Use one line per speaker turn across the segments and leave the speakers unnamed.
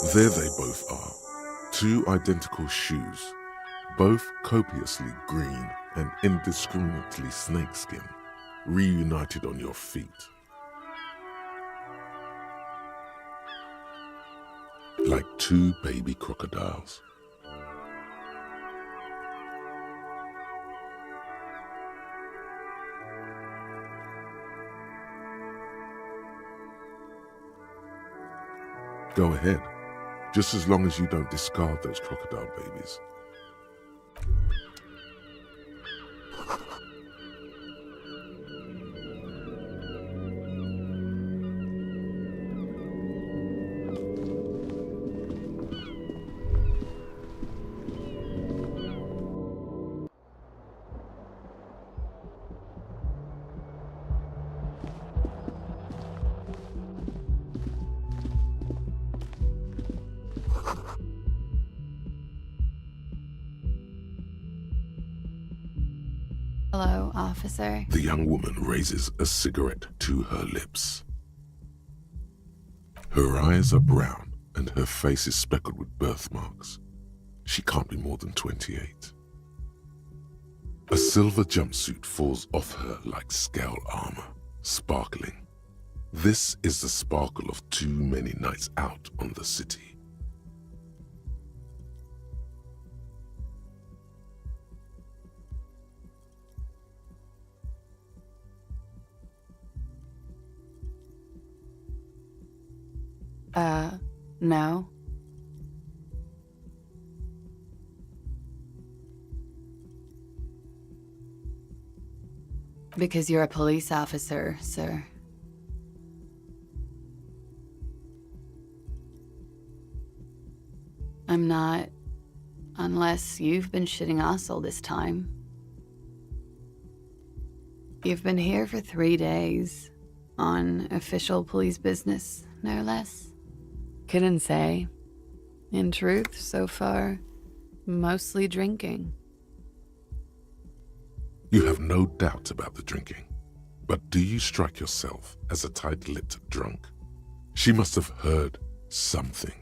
There they both are, two identical shoes, both copiously green and indiscriminately snakeskin, reunited on your feet. Like two baby crocodiles. Go ahead, just as long as you don't discard those crocodile babies.
Hello, officer.
The young woman raises a cigarette to her lips. Her eyes are brown and her face is speckled with birthmarks. She can't be more than 28. A silver jumpsuit falls off her like scale armor, sparkling. This is the sparkle of too many nights out on the city.
No. Because you're a police officer, sir. I'm not, unless you've been shitting us all this time. You've been here for 3 days, on official police business, no less. Couldn't say. In truth, so far, mostly drinking.
You have no doubt about the drinking, but do you strike yourself as a tight-lipped drunk? She must have heard something.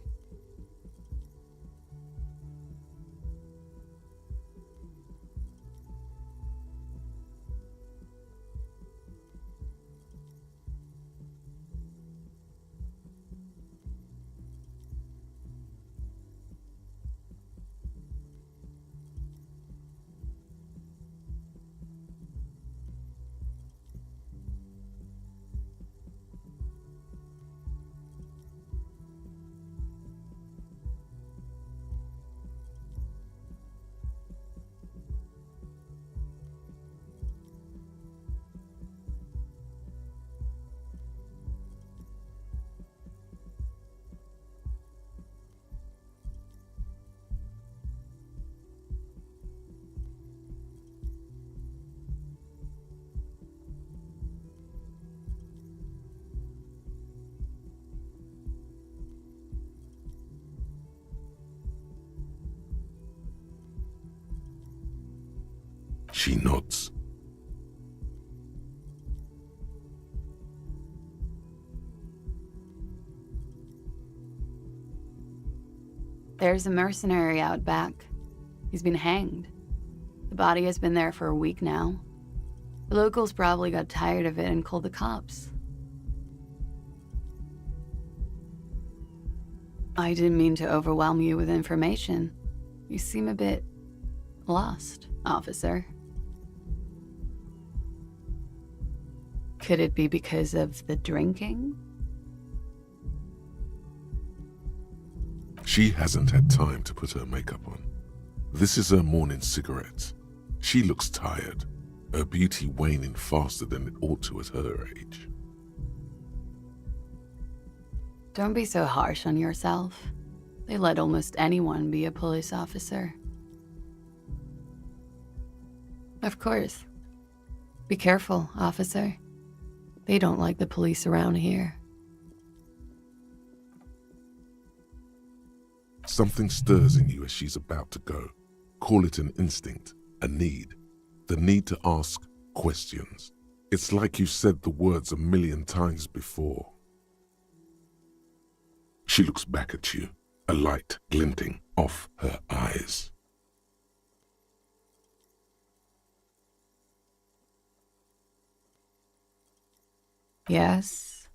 She nods.
There's a mercenary out back. He's been hanged. The body has been there for a week now. The locals probably got tired of it and called the cops. I didn't mean to overwhelm you with information. You seem a bit lost, officer. Could it be because of the drinking?
She hasn't had time to put her makeup on. This is her morning cigarette. She looks tired, her beauty waning faster than it ought to at her age.
Don't be so harsh on yourself. They let almost anyone be a police officer. Of course. Be careful, officer. They don't like the police around here.
Something stirs in you as she's about to go. Call it an instinct, a need. The need to ask questions. It's like you said the words 1,000,000 times before. She looks back at you, a light glinting off her eyes.
Yes.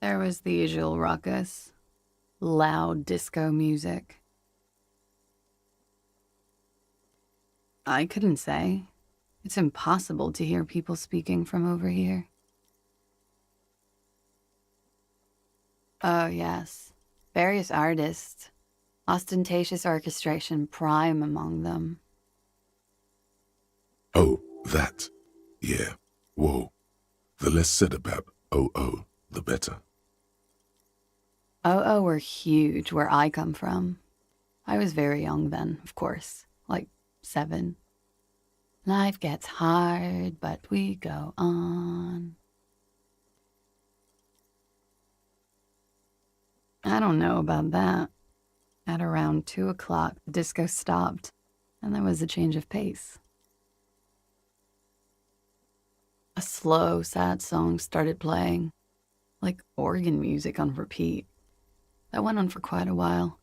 There was the usual ruckus. Loud disco music. I couldn't say. It's impossible to hear people speaking from over here. Oh, yes. Various artists. Ostentatious orchestration prime among them.
Oh, that. Yeah. Whoa. The less said about OO, the better.
OO were huge where I come from. I was very young then, of course, like 7. Life gets hard, but we go on. I don't know about that. At around 2 o'clock, the disco stopped, and there was a change of pace. A slow, sad song started playing, like organ music on repeat. That went on for quite a while.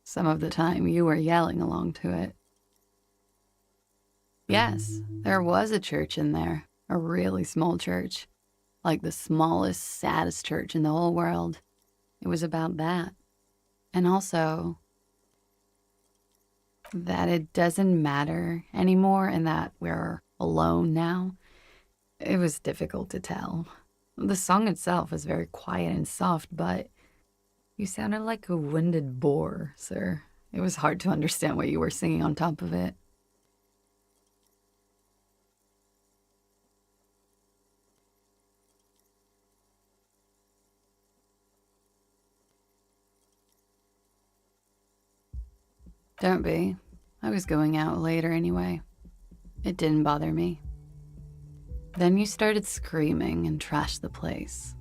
Some of the time, you were yelling along to it. Yes, there was a church in there, a really small church, like the smallest, saddest church in the whole world. It was about that. And also that it doesn't matter anymore and that we're alone now. It was difficult to tell. The song itself was very quiet and soft, but you sounded like a winded boar, sir. It was hard to understand what you were singing on top of it. Don't be. I was going out later anyway. It didn't bother me. Then you started screaming and trashed the place.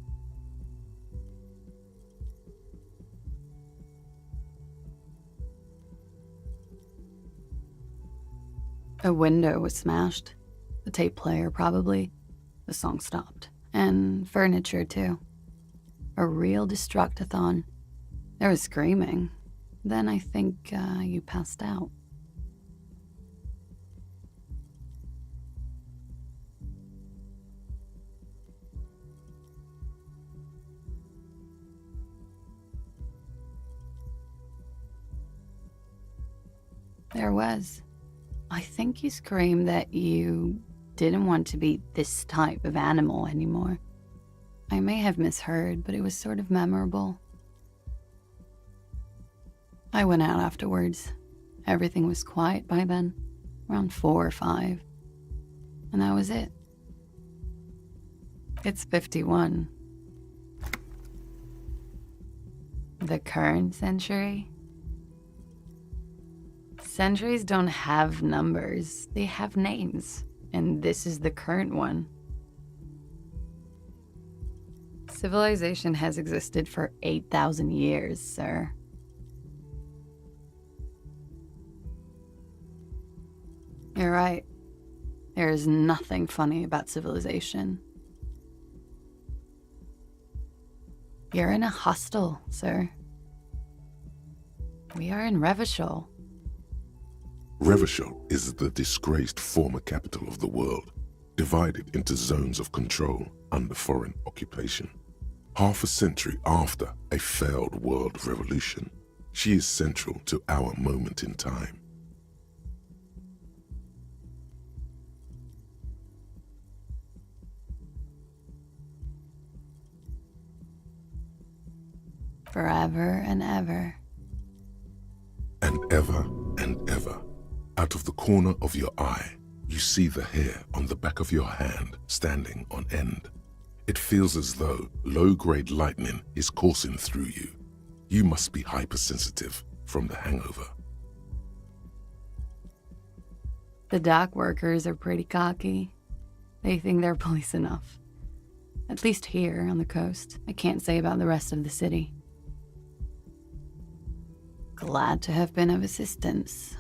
A window was smashed. The tape player, probably. The song stopped. And furniture, too. A real destructathon. There was screaming. Then I think you passed out. There was. I think you screamed that you didn't want to be this type of animal anymore. I may have misheard, but it was sort of memorable. I went out afterwards. Everything was quiet by then, around 4 or 5. And that was it. It's 51. The current century? Centuries don't have numbers, they have names, and this is the current one. Civilization has existed for 8,000 years, sir. You're right. There is nothing funny about civilization. You're in a hostel, sir. We are in Revachol.
Revachol is the disgraced former capital of the world, divided into zones of control under foreign occupation. Half a century after a failed world revolution, she is central to our moment in time.
Forever and ever.
And ever and ever, out of the corner of your eye, you see the hair on the back of your hand standing on end. It feels as though low-grade lightning is coursing through you. You must be hypersensitive from the hangover.
The dock workers are pretty cocky. They think they're police enough. At least here on the coast. I can't say about the rest of the city. Glad to have been of assistance.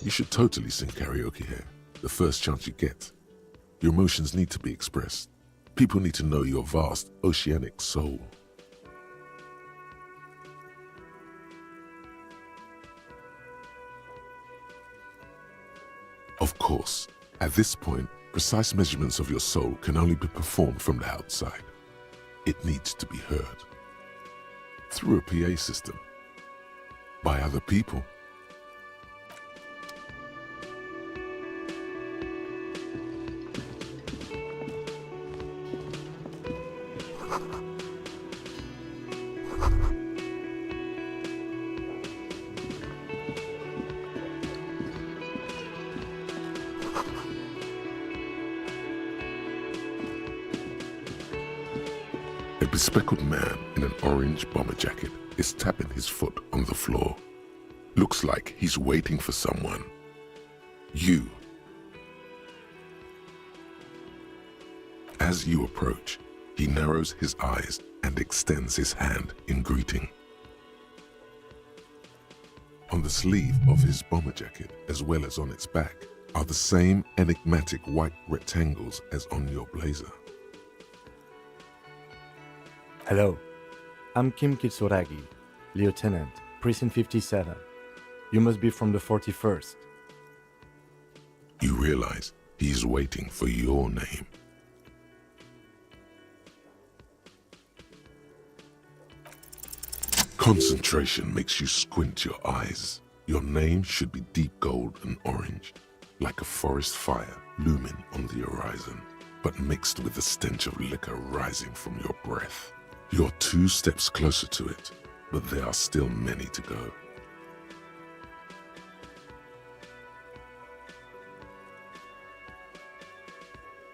You should totally sing karaoke here, the first chance you get. Your emotions need to be expressed. People need to know your vast, oceanic soul. Of course, at this point, precise measurements of your soul can only be performed from the outside. It needs to be heard. Through a PA system. By other people. A bespectacled man in an orange bomber jacket is tapping his foot on the floor. Looks like he's waiting for someone. You. As you approach, he narrows his eyes and extends his hand in greeting. On the sleeve of his bomber jacket, as well as on its back, are the same enigmatic white rectangles as on your blazer.
Hello, I'm Kim Kitsuragi, Lieutenant, Precinct 57. You must be from the 41st.
You realize he is waiting for your name. Concentration makes you squint your eyes. Your name should be deep gold and orange, like a forest fire looming on the horizon, but mixed with the stench of liquor rising from your breath. You're 2 steps closer to it, but there are still many to go.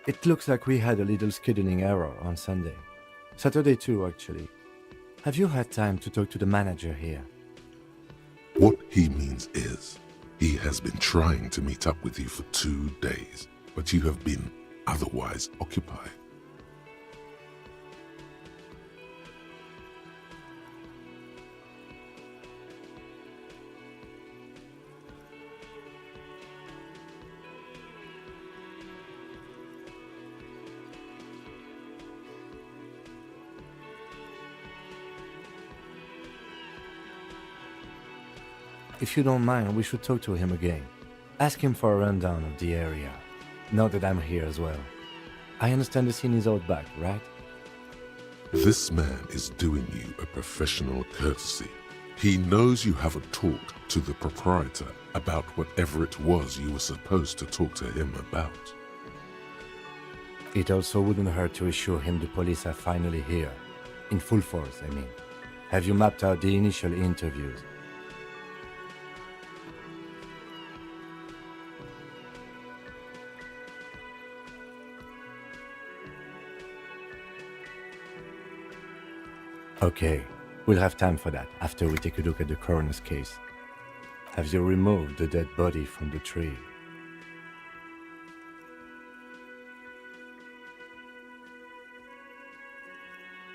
It looks like we had a little scheduling error on Sunday. Saturday too, actually. Have you had time to talk to the manager here?
What he means is, he has been trying to meet up with you for 2 days, but you have been otherwise occupied.
If you don't mind, we should talk to him again. Ask him for a rundown of the area, now that I'm here as well. I understand the scene is out back, right?
This man is doing you a professional courtesy. He knows you haven't talked to the proprietor about whatever it was you were supposed to talk to him about.
It also wouldn't hurt to assure him the police are finally here. In full force, I mean. Have you mapped out the initial interviews? Okay, we'll have time for that after we take a look at the coroner's case. Have you removed the dead body from the tree?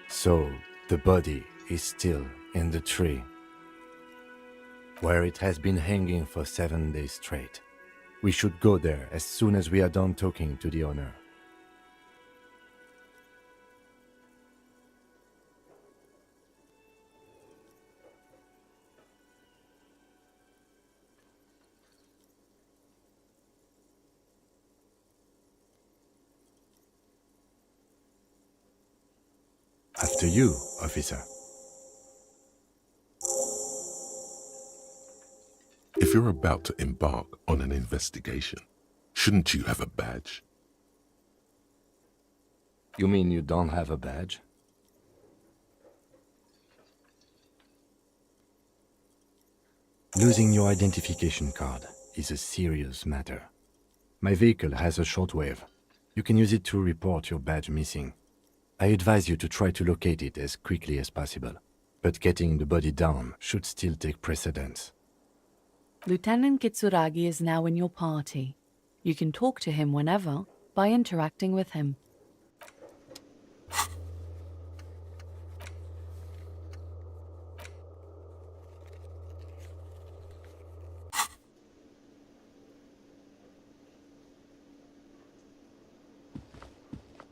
So, the body is still in the tree, where it has been hanging for 7 days straight. We should go there as soon as we are done talking to the owner. After you, officer.
If you're about to embark on an investigation, shouldn't you have a badge?
You mean you don't have a badge? Losing your identification card is a serious matter. My vehicle has a shortwave. You can use it to report your badge missing. I advise you to try to locate it as quickly as possible, but getting the body down should still take precedence.
Lieutenant Kitsuragi is now in your party. You can talk to him whenever by interacting with him.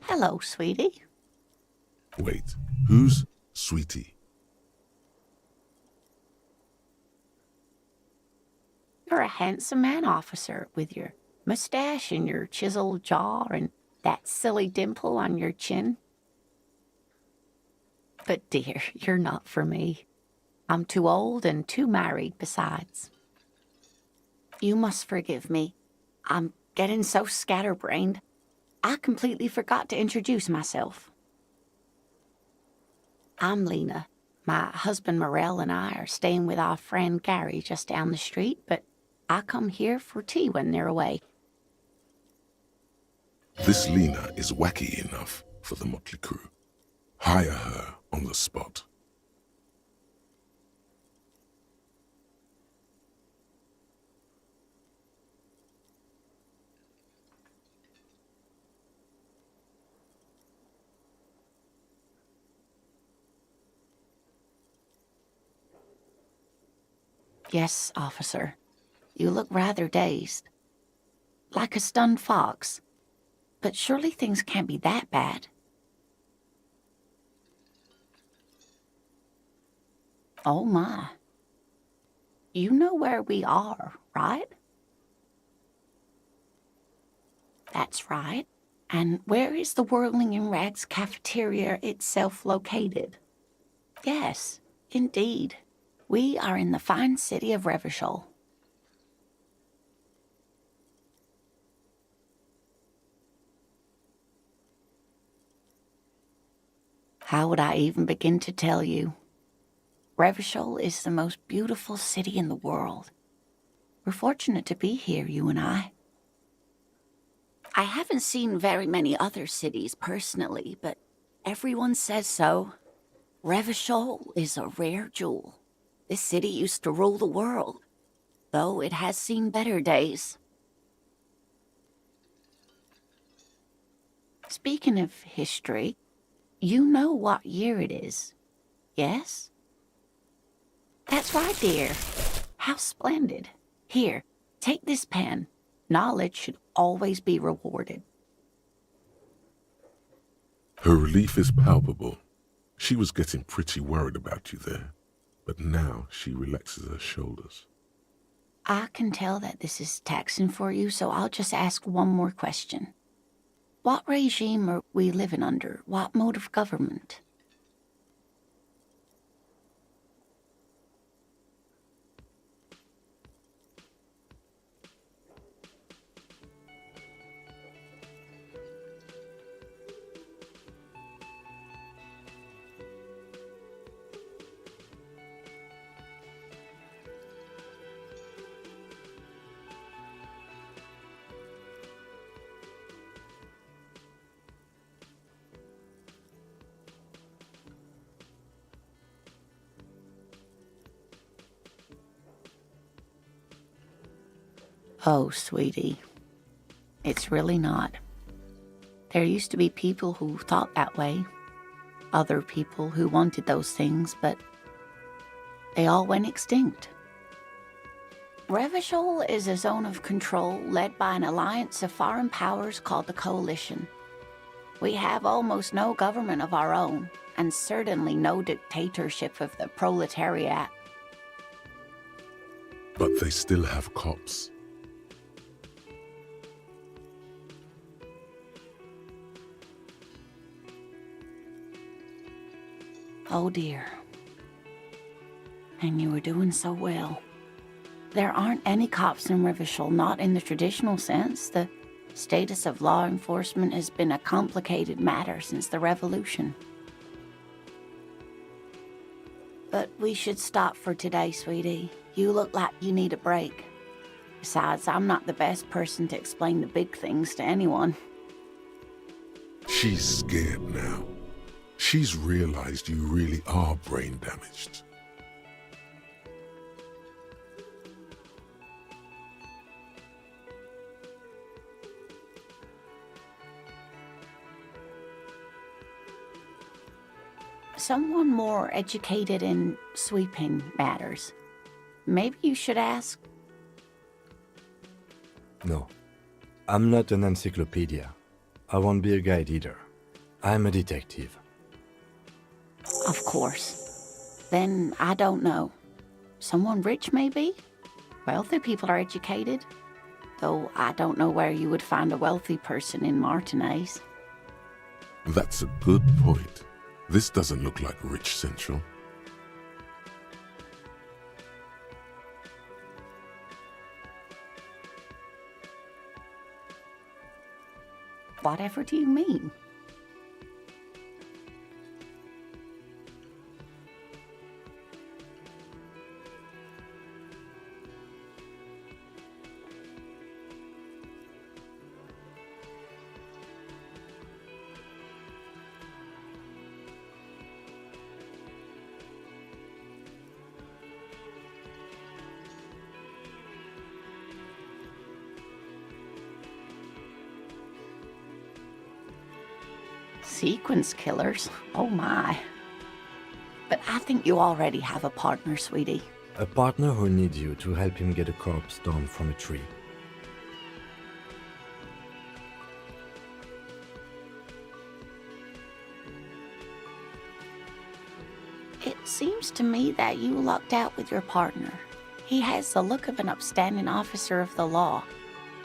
Hello, sweetie.
Wait, who's Sweetie?
You're a handsome man, officer, with your mustache and your chiseled jaw and that silly dimple on your chin. But dear, you're not for me. I'm too old and too married besides. You must forgive me. I'm getting so scatterbrained. I completely forgot to introduce myself. I'm Lena. My husband Morel and I are staying with our friend Gary just down the street, but I come here for tea when they're away.
This Lena is wacky enough for the motley crew. Hire her on the spot.
Yes, officer. You look rather dazed. Like a stunned fox. But surely things can't be that bad. Oh my. You know where we are, right? That's right. And where is the Whirling in Rags cafeteria itself located? Yes, indeed. We are in the fine city of Revachol. How would I even begin to tell you? Revachol is the most beautiful city in the world. We're fortunate to be here, you and I. I haven't seen very many other cities personally, but everyone says so. Revachol is a rare jewel. This city used to rule the world, though it has seen better days. Speaking of history, you know what year it is, yes? That's right, dear. How splendid. Here, take this pen. Knowledge should always be rewarded.
Her relief is palpable. She was getting pretty worried about you there, but now she relaxes her shoulders.
I can tell that this is taxing for you, so I'll just ask one more question. What regime are we living under? What mode of government? Oh, sweetie, it's really not. There used to be people who thought that way, other people who wanted those things, but they all went extinct. Revachol is a zone of control led by an alliance of foreign powers called the Coalition. We have almost no government of our own, and certainly no dictatorship of the proletariat.
But they still have cops.
Oh dear. And you were doing so well. There aren't any cops in Revachol, not in the traditional sense. The Status of law enforcement has been a complicated matter since the revolution. But we should stop for today, sweetie. You look like you need a break. Besides, I'm not the best person to explain the big things to anyone.
She's scared now. She's realized you really are brain damaged.
Someone more educated in sweeping matters. Maybe you should ask.
No, I'm not an encyclopedia. I won't be a guide either. I'm a detective.
Of course. Then I don't know. Someone rich, maybe? Wealthy people are educated. Though I don't know where you would find a wealthy person in Martinez.
That's a good point. This doesn't look like Rich Central.
Whatever do you mean? Sequence killers? Oh my. But I think you already have a partner, sweetie.
A partner who needs you to help him get a corpse down from a tree.
It seems to me that you lucked out with your partner. He has the look of an upstanding officer of the law.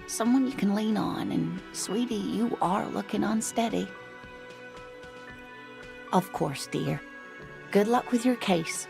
Someone you can lean on, and sweetie, you are looking unsteady. Of course, dear. Good luck with your case.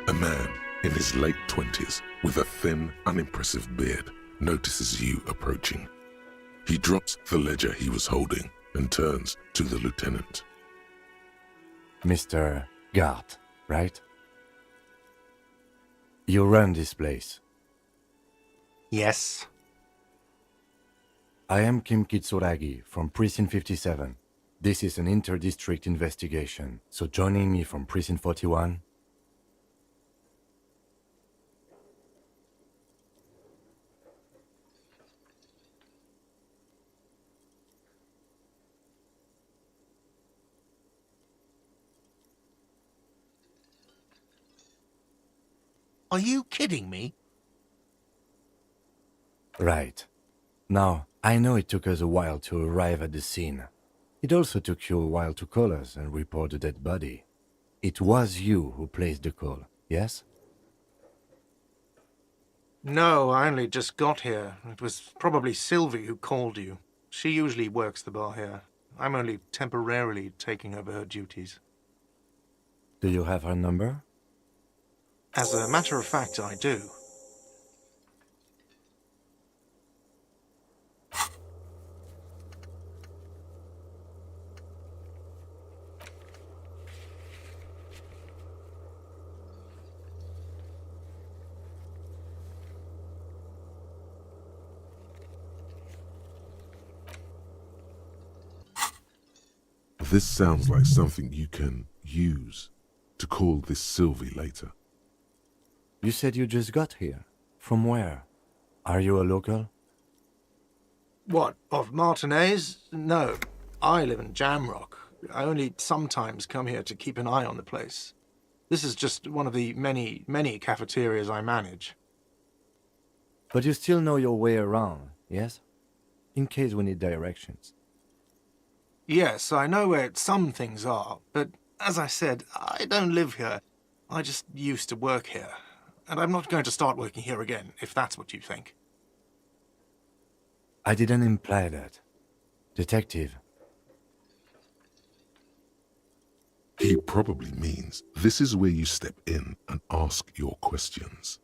A man in his late 20s with a thin, unimpressive beard notices you approaching. He drops the ledger he was holding and turns to the lieutenant.
Mr. Gart, right? You run this place.
Yes.
I am Kim Kitsuragi from Precinct 57. This is an inter-district investigation, so joining me from Precinct 41.
Are you kidding me?
Right. Now, I know it took us a while to arrive at the scene. It also took you a while to call us and report the dead body. It was you who placed the call, yes?
No, I only just got here. It was probably Sylvie who called you. She usually works the bar here. I'm only temporarily taking over her duties.
Do you have her number?
As a matter of fact, I do.
This sounds like something you can use to call this Sylvie later.
You said you just got here. From where? Are you a local?
What, of Martinez? No. I live in Jamrock. I only sometimes come here to keep an eye on the place. This is just one of the many, many cafeterias I manage.
But you still know your way around, yes? In case we need directions.
Yes, I know where some things are, but as I said, I don't live here. I just used to work here, and I'm not going to start working here again, if that's what you think.
I didn't imply that. Detective,
He probably means this is where you step in and ask your questions.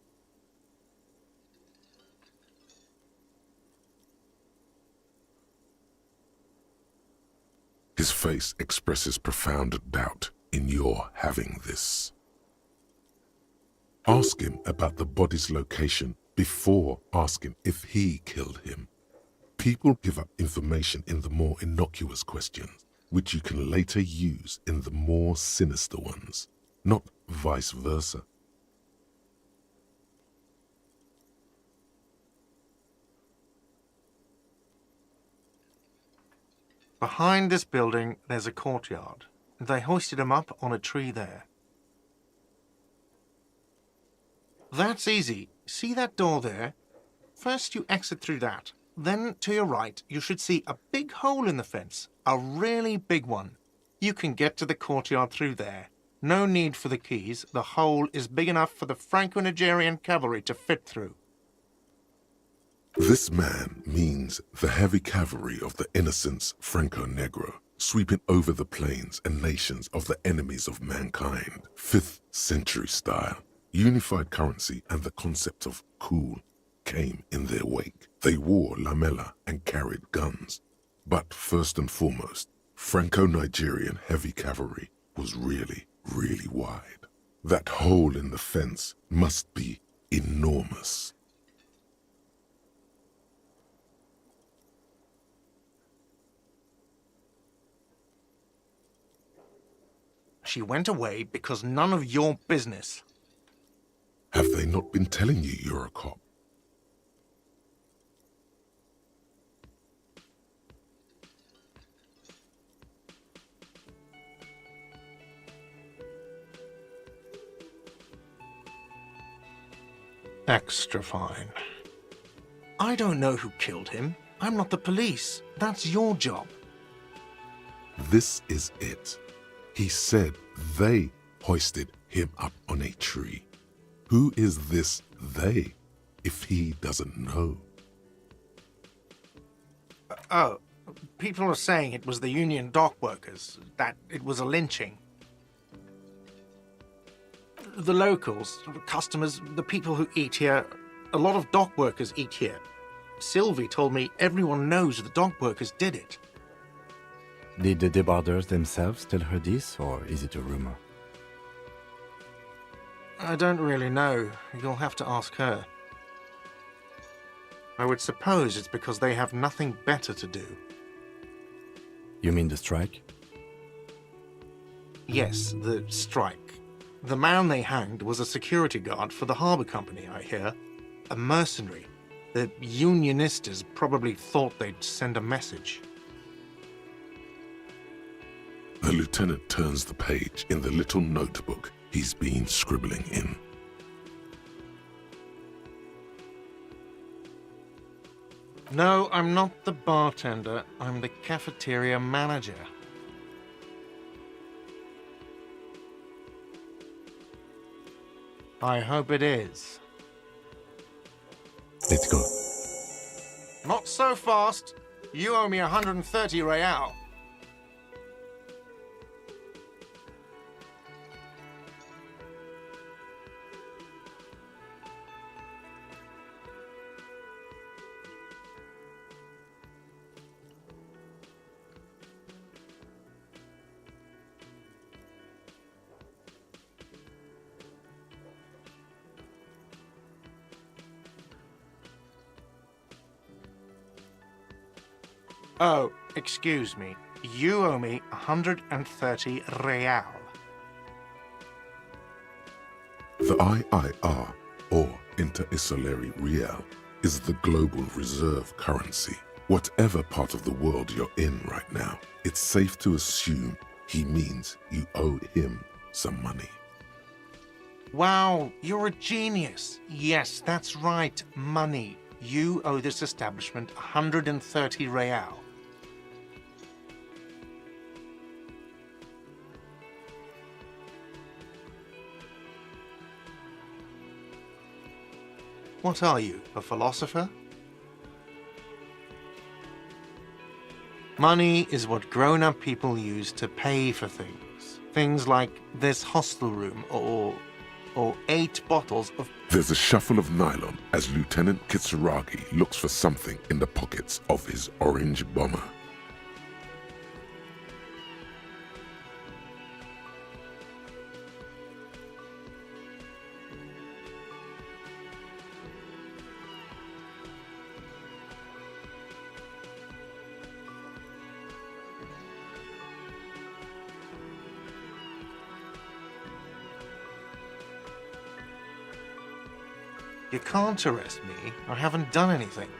His face expresses profound doubt in your having this. Ask him about the body's location before asking if he killed him. People give up information in the more innocuous questions, which you can later use in the more sinister ones, not vice versa.
Behind this building, there's a courtyard. They hoisted him up on a tree there. That's easy. See that door there? First you exit through that. Then, to your right, you should see a big hole in the fence. A really big one. You can get to the courtyard through there. No need for the keys. The hole is big enough for the Franco-Nigerian cavalry to fit through.
This man means the heavy cavalry of the innocents Franco-Negro, sweeping over the plains and nations of the enemies of mankind, 5th century style. Unified currency and the concept of cool came in their wake. They wore lamella and carried guns. But first and foremost, Franco-Nigerian heavy cavalry was really, really wide. That hole in the fence must be enormous.
She went away because none of your business.
Have they not been telling you you're a cop?
Extra fine. I don't know who killed him. I'm not the police. That's your job.
This is it. He said they hoisted him up on a tree. Who is this they, if he doesn't know?
Oh, people are saying it was the union dock workers, that it was a lynching. The locals, the customers, the people who eat here, a lot of dock workers eat here. Sylvie told me everyone knows the dock workers did it.
did the debarders themselves tell her this, or is it a rumor?
I don't really know. You'll have to ask her. I would suppose it's because they have nothing better to do.
You mean the strike?
Yes, the strike. The man they hanged was a security guard for the harbour company, I hear. A mercenary. The unionistas probably thought they'd send a message.
The lieutenant turns the page in the little notebook he's been scribbling in.
No, I'm not the bartender. I'm the cafeteria manager. I hope it is.
Let's go.
Not so fast. You owe me 130 real. Oh, excuse me. You owe me 130 real.
The IIR, or Inter-Isolary Real, is the global reserve currency. Whatever part of the world you're in right now, it's safe to assume he means you owe him some money.
Wow, you're a genius. Yes, that's right, money. You owe this establishment 130 real. What are you, a philosopher? Money is what grown-up people use to pay for things. Things like this hostel room or 8 bottles of...
There's a shuffle of nylon as Lieutenant Kitsuragi looks for something in the pockets of his orange bomber.
You can't arrest me. I haven't done anything.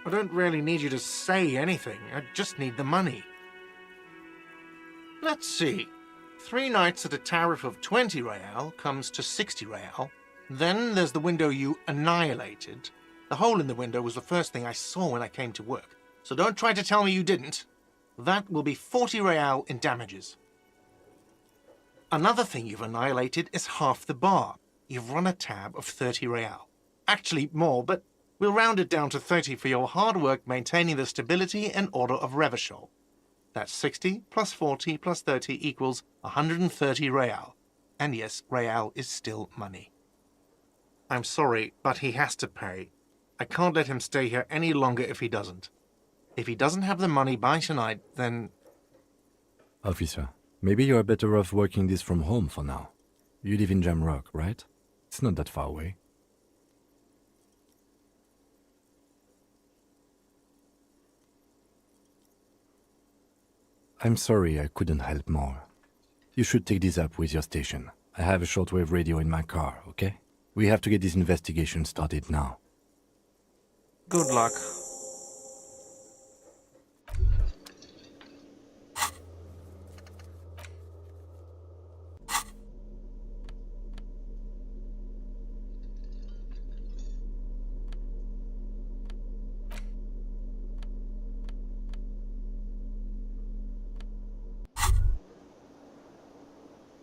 I don't really need you to say anything. I just need the money. Let's see. 3 nights at a tariff of 20 real comes to 60 real. Then there's the window you annihilated. The hole in the window was the first thing I saw when I came to work. So don't try to tell me you didn't. That will be 40 real in damages. Another thing you've annihilated is half the bar. You've run a tab of 30 real. Actually more, but we'll round it down to 30 for your hard work maintaining the stability and order of Revachol. That's 60 plus 40 plus 30 equals 130 real. And yes, real is still money. I'm sorry, but he has to pay. I can't let him stay here any longer if he doesn't. If he doesn't have the money by tonight, then...
Officer, maybe you're better off working this from home for now. You live in Jamrock, right? It's not that far away. I'm sorry I couldn't help more. You should take this up with your station. I have a shortwave radio in my car, okay? We have to get this investigation started now.
Good luck.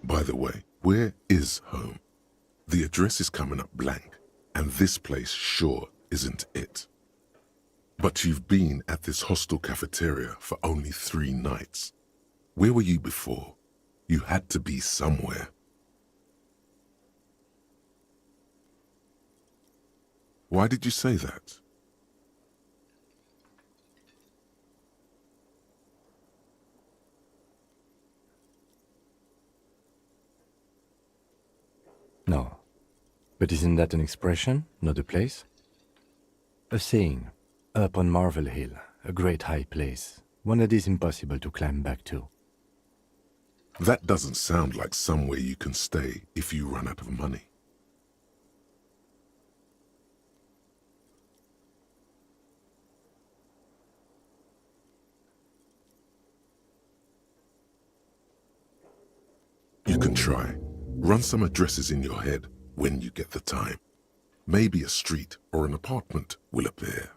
By the way, where is home? The address is coming up blank, and this place sure isn't it. But you've been at this hostel cafeteria for only 3 nights. Where were you before? You had to be somewhere. Why did you say that?
No. But isn't that an expression, not a place? A saying, up on Marvel Hill, a great high place, one that is impossible to climb back to.
That doesn't sound like somewhere you can stay if you run out of money. You can try. Run some addresses in your head when you get the time. Maybe a street or an apartment will appear.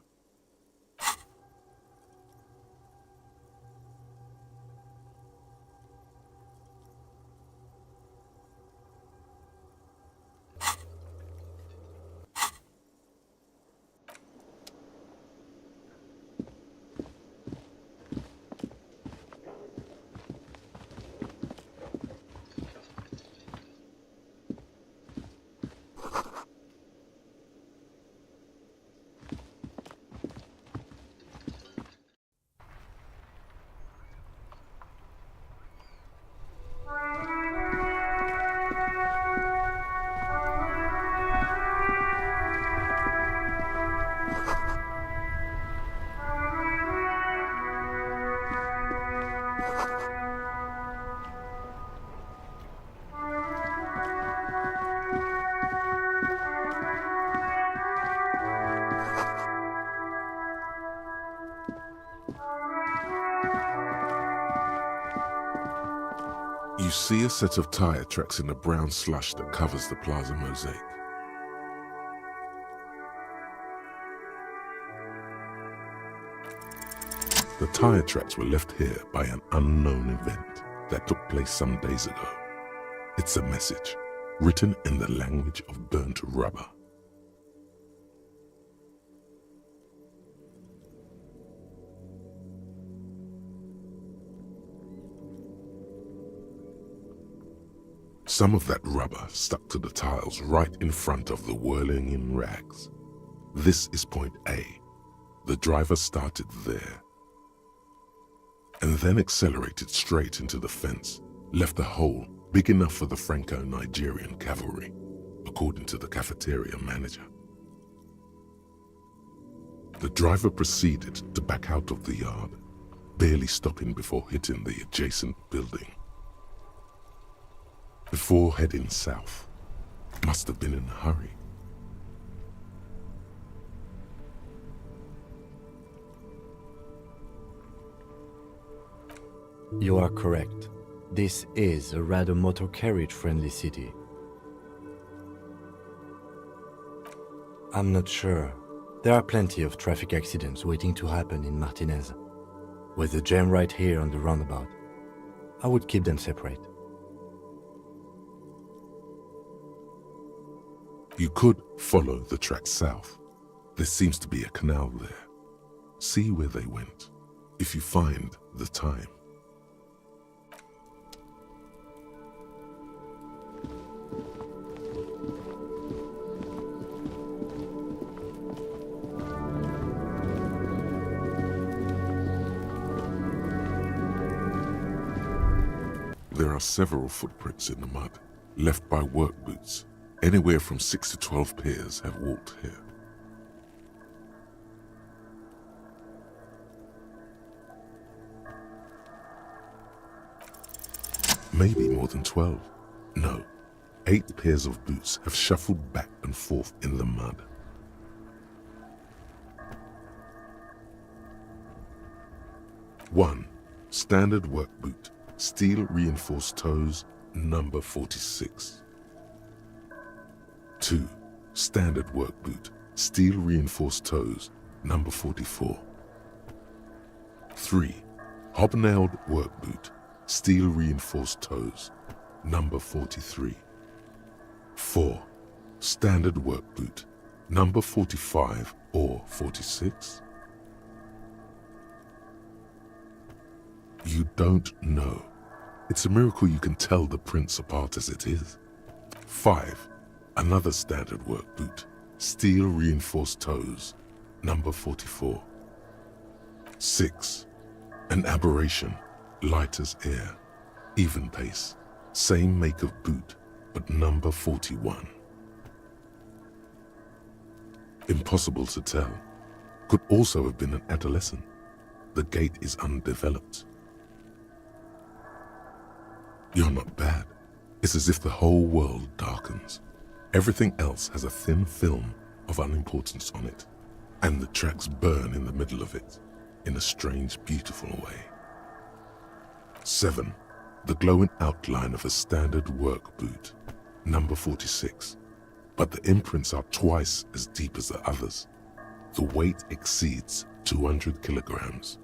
You see a set of tire tracks in the brown slush that covers the plaza mosaic. The tire tracks were left here by an unknown event that took place some days ago. It's a message, written in the language of burnt rubber. Some of that rubber stuck to the tiles right in front of the whirling in rags. This is point A. The driver started there and then accelerated straight into the fence, left a hole big enough for the Franco-Nigerian cavalry, according to the cafeteria manager. The driver proceeded to back out of the yard, barely stopping before hitting the adjacent building. Before heading south, must have been in a hurry.
You are correct. This is a rather motor carriage-friendly city. I'm not sure. There are plenty of traffic accidents waiting to happen in Martinez. With the jam right here on the roundabout, I would keep them separate.
You could follow the track south. There seems to be a canal there. See where they went, if you find the time. There are several footprints in the mud, left by work boots. Anywhere from 6 to 12 pairs have walked here. Maybe more than 12. No, 8 pairs of boots have shuffled back and forth in the mud. One, standard work boot, steel reinforced toes, number 46. 2. Standard work boot, steel reinforced toes, number 44. 3. Hobnailed work boot, steel reinforced toes, number 43. 4. Standard work boot, number 45 or 46. You don't know. It's a miracle you can tell the prints apart as it is. 5. Another standard work boot, steel reinforced toes, number 44. 6. An aberration, light as air, even pace, same make of boot, but number 41. Impossible to tell. Could also have been an adolescent. The gait is undeveloped. You're not bad. It's as if the whole world darkens. Everything else has a thin film of unimportance on it, and the tracks burn in the middle of it, in a strange, beautiful way. 7. The glowing outline of a standard work boot, number 46, but the imprints are twice as deep as the others. The weight exceeds 200 kilograms.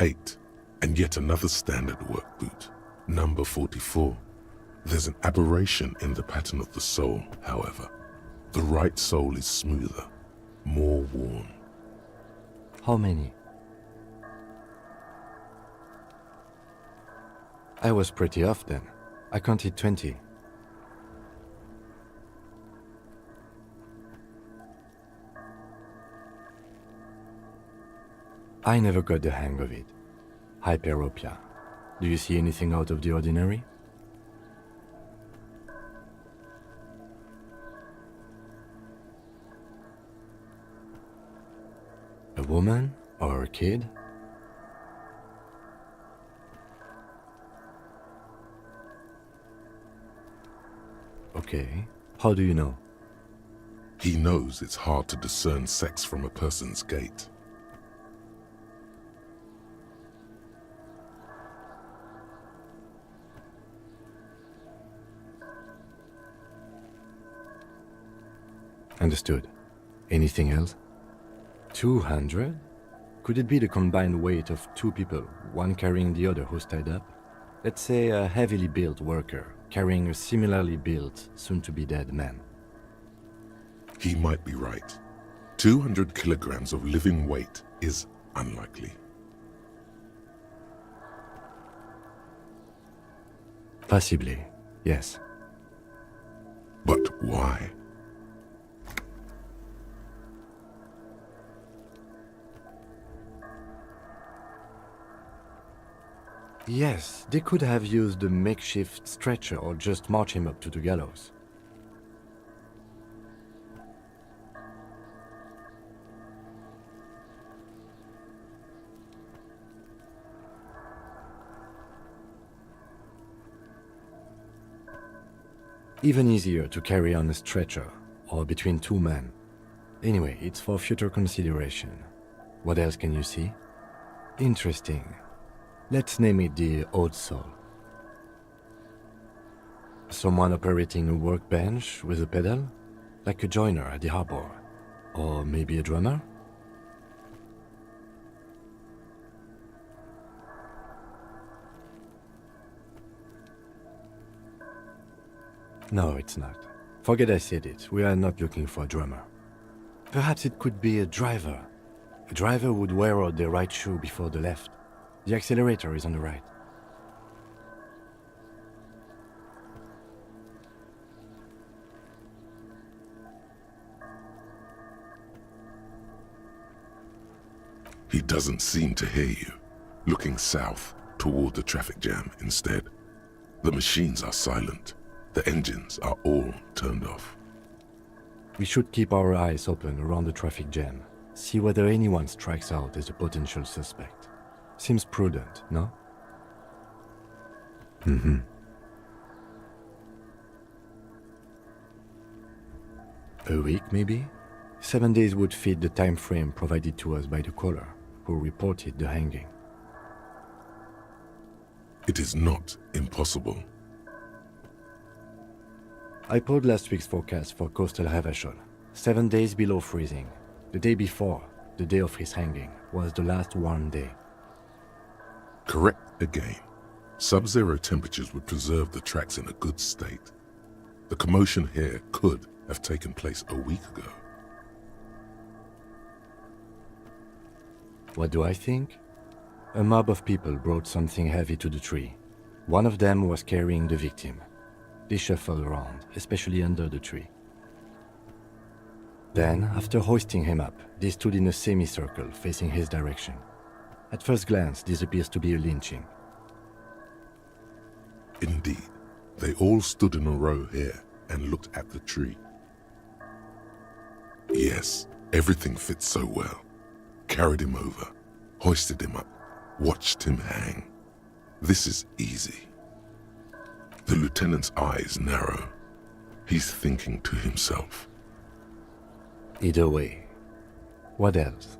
8. And yet another standard work boot, number 44. There's an aberration in the pattern of the sole, however. The right sole is smoother, more worn.
How many? I was pretty off then. I counted 20. I never got the hang of it. Hyperopia. Do you see anything out of the ordinary? A woman or a kid? Okay, how do you know?
He knows it's hard to discern sex from a person's gait.
Understood. Anything else? 200? Could it be the combined weight of two people, one carrying the other who's tied up? Let's say a heavily built worker carrying a similarly built, soon-to-be-dead man.
He might be right. 200 kilograms of living weight is unlikely.
Possibly, yes.
But why?
Yes, they could have used a makeshift stretcher or just march him up to the gallows. Even easier to carry on a stretcher, or between two men. Anyway, it's for future consideration. What else can you see? Interesting. Let's name it the Odd Soul. Someone operating a workbench with a pedal? Like a joiner at the harbor. Or maybe a drummer? No, it's not. Forget I said it. We are not looking for a drummer. Perhaps it could be a driver. A driver would wear out the right shoe before the left. The accelerator is on the right.
He doesn't seem to hear you, looking south toward the traffic jam instead. The machines are silent. The engines are all turned off.
We should keep our eyes open around the traffic jam. See whether anyone strikes out as a potential suspect. Seems prudent, no? Mm-hmm. A week, maybe? 7 days would fit the time frame provided to us by the caller, who reported the hanging.
It is not impossible.
I pulled last week's forecast for coastal Revachol. 7 days below freezing. The day before, the day of his hanging, was the last warm day.
Correct again. Sub-zero temperatures would preserve the tracks in a good state. The commotion here could have taken place a week ago.
What do I think? A mob of people brought something heavy to the tree. One of them was carrying the victim. They shuffled around, especially under the tree. Then, after hoisting him up, they stood in a semicircle facing his direction. At first glance, this appears to be a lynching.
Indeed, they all stood in a row here and looked at the tree. Yes, everything fits so well. Carried him over, hoisted him up, watched him hang. This is easy. The lieutenant's eyes narrow. He's thinking to himself.
Either way. What else?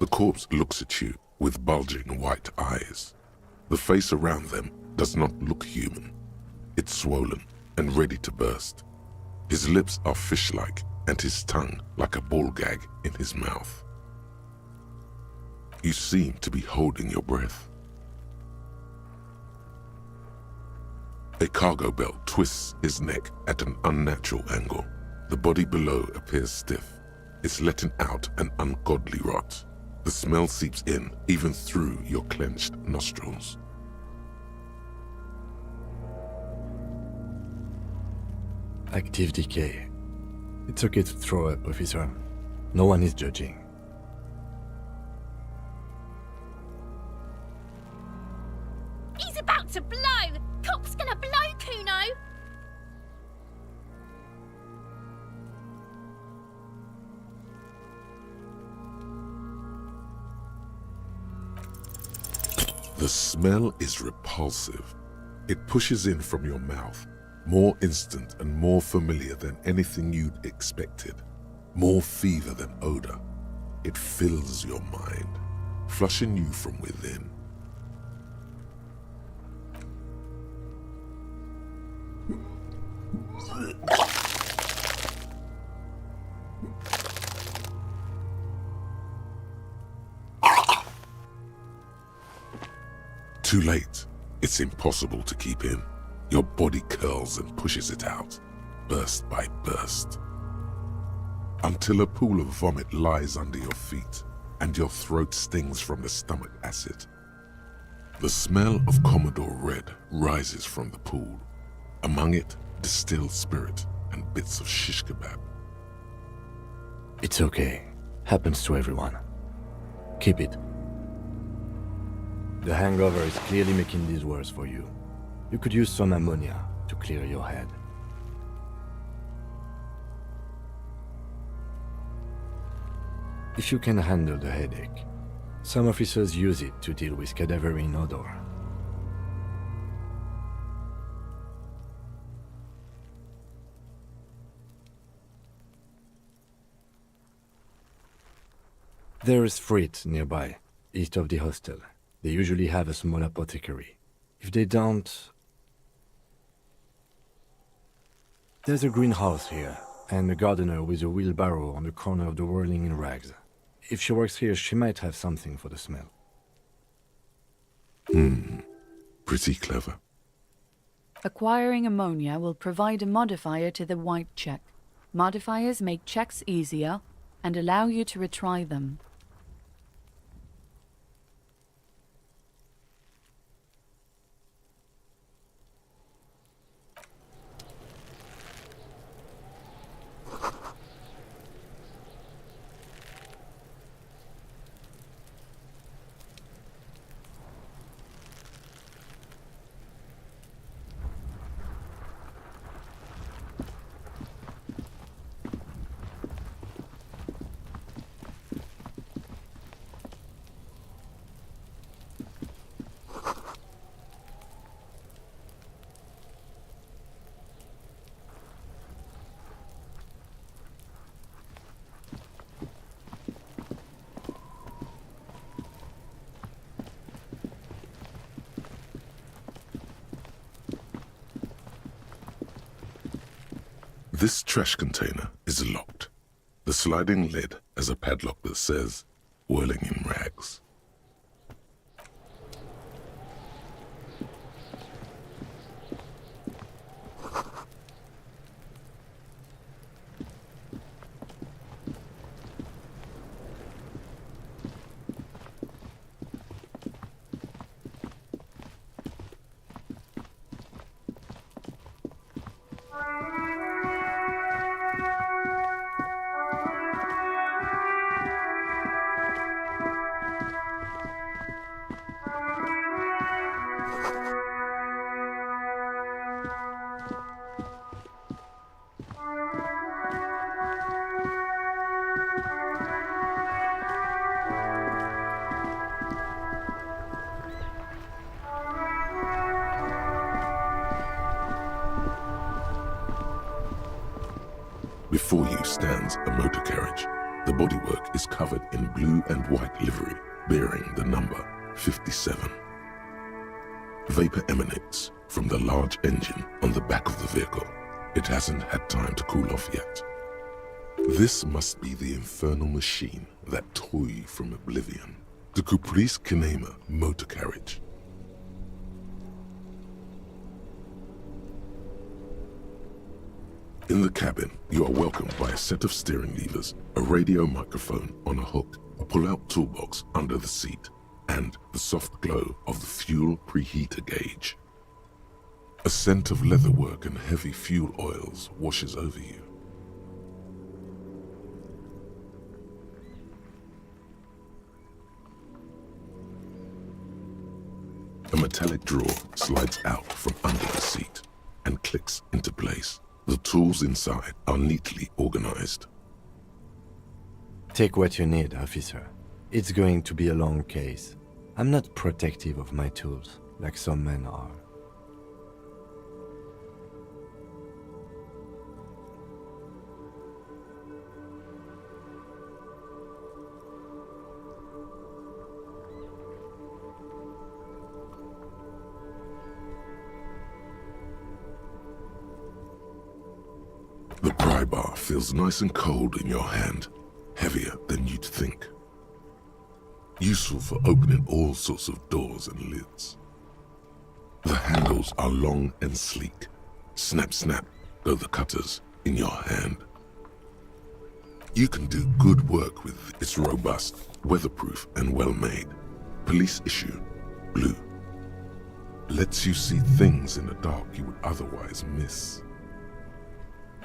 The corpse looks at you with bulging white eyes. The face around them does not look human. It's swollen and ready to burst. His lips are fish-like and his tongue like a ball gag in his mouth. You seem to be holding your breath. A cargo belt twists his neck at an unnatural angle. The body below appears stiff. It's letting out an ungodly rot. The smell seeps in even through your clenched nostrils.
Active decay. It's okay to throw up, officer. No one is judging.
He's about to blow! Cop's gonna blow, Kuno!
The smell is repulsive. It pushes in from your mouth, More instant and more familiar than anything you'd expected. More fever than odor. It fills your mind, flushing you from within. Too late. It's impossible to keep in. Your body curls and pushes it out, burst by burst, until a pool of vomit lies under your feet and your throat stings from the stomach acid. The smell of Commodore Red rises from the pool. Among it, distilled spirit and bits of shish kebab.
It's okay. Happens to everyone. Keep it. The hangover is clearly making this worse for you. You could use some ammonia to clear your head. If you can handle the headache, some officers use it to deal with cadaverine odor. There is Frit nearby, east of the hostel. They usually have a small apothecary. If they don't... There's a greenhouse here, and a gardener with a wheelbarrow on the corner of the whirling in rags. If she works here, she might have something for the smell.
Pretty clever.
Acquiring ammonia will provide a modifier to the white check. Modifiers make checks easier and allow you to retry them.
This trash container is locked. The sliding lid has a padlock that says, "Whirling in rags." Before you stands a motor carriage. The bodywork is covered in blue and white livery, bearing the number 57. Vapor emanates from the large engine on the back of the vehicle. It hasn't had time to cool off yet. This must be the infernal machine that tore you from oblivion. The Caprice Kinema motor carriage. In the cabin, you are welcomed by a set of steering levers, a radio microphone on a hook, a pull-out toolbox under the seat, and the soft glow of the fuel preheater gauge. A scent of leatherwork and heavy fuel oils washes over you. A metallic drawer slides out from under the seat and clicks into place. The tools inside are neatly organized.
Take what you need, officer. It's going to be a long case. I'm not protective of my tools, like some men are.
bar feels nice and cold in your hand, heavier than you'd think. Useful for opening all sorts of doors and lids. The handles are long and sleek. Snap, snap, go the cutters in your hand. You can do good work with its robust, weatherproof and well-made. Police issue, blue. Lets you see things in the dark you would otherwise miss.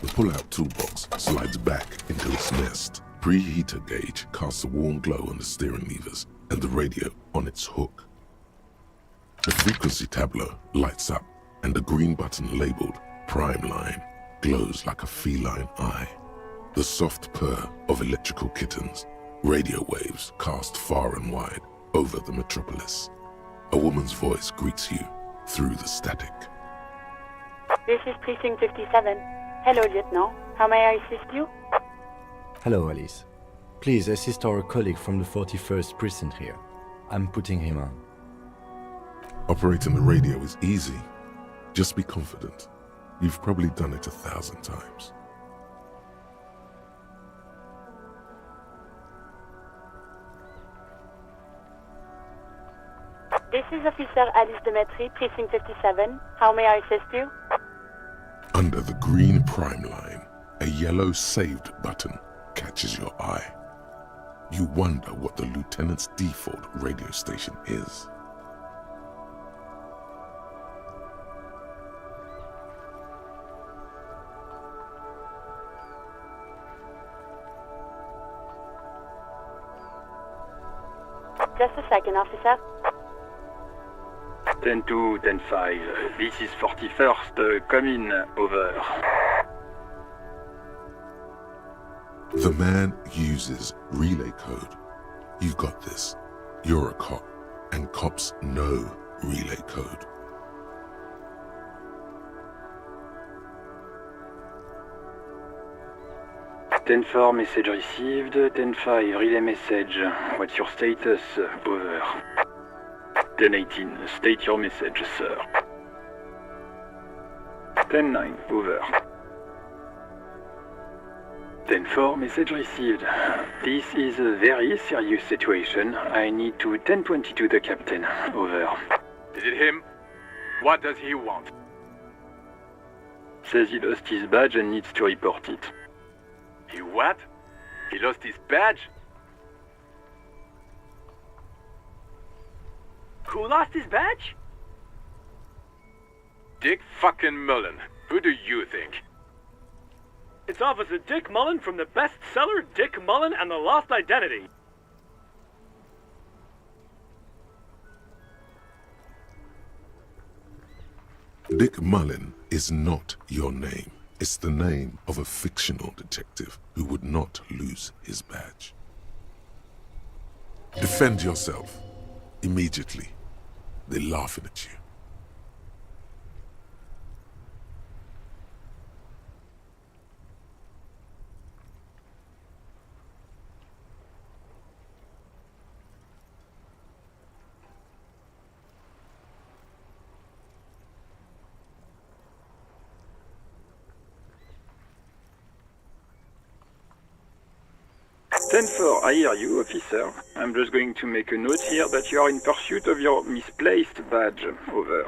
The pull-out toolbox slides back into its nest. Preheater gauge casts a warm glow on the steering levers and the radio on its hook. The frequency tableau lights up and the green button labeled Prime Line glows like a feline eye. The soft purr of electrical kittens, radio waves cast far and wide over the metropolis. A woman's voice greets you through the static.
This is Precinct 57. Hello, Lieutenant. How may I assist you?
Hello, Alice. Please assist our colleague from the 41st Precinct here. I'm putting him on.
Operating the radio is easy. Just be confident. You've probably done it 1,000 times.
This is Officer Alice Demetri, Precinct 57. How may I assist you?
Under the green Prime Line, a yellow saved button catches your eye. You wonder what the lieutenant's default radio station is.
Just a second, officer.
10-2, 10-5. This is 41st. Come in. Over.
The man uses relay code. You got this. You're a cop, and cops know relay code.
Ten 4 message received. 10-5 relay message. What's your status? Over. 10-18. State your message, sir. 10-9. Over. 10-4 message received. This is a very serious situation. I need to 10-22 the captain. Over.
Is it him? What does he want?
Says he lost his badge and needs to report it.
He what? He lost his badge?
Who lost his badge?
Dick fucking Mullen. Who do you think?
It's Officer Dick Mullen from the bestseller Dick Mullen and the Lost Identity.
Dick Mullen is not your name. It's the name of a fictional detective who would not lose his badge. Defend yourself. Immediately. They're laughing at you.
Ten 4, I hear you, officer. I'm just going to make a note here that you are in pursuit of your misplaced badge. Over.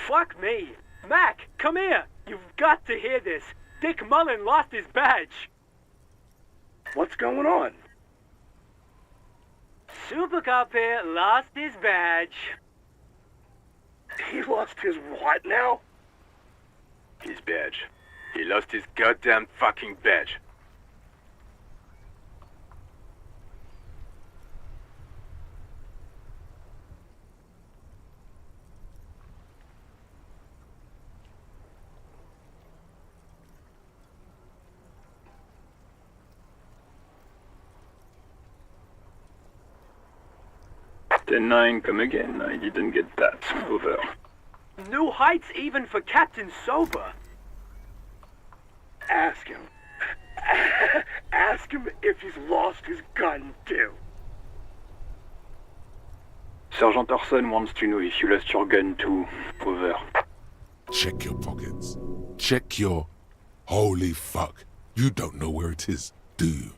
Fuck me! Mac, come here! You've got to hear this. Dick Mullen lost his badge.
What's going on?
Super Cop here lost his badge.
He lost his what now? His badge. He lost his goddamn fucking badge.
Ten 9, come again. I didn't get that. Over.
New heights even for Captain Sober.
Ask him. Ask him if he's lost his gun, too.
Sergeant Orson wants to know if you lost your gun too. Over.
Check your pockets. Check your Holy fuck. You don't know where it is, do you?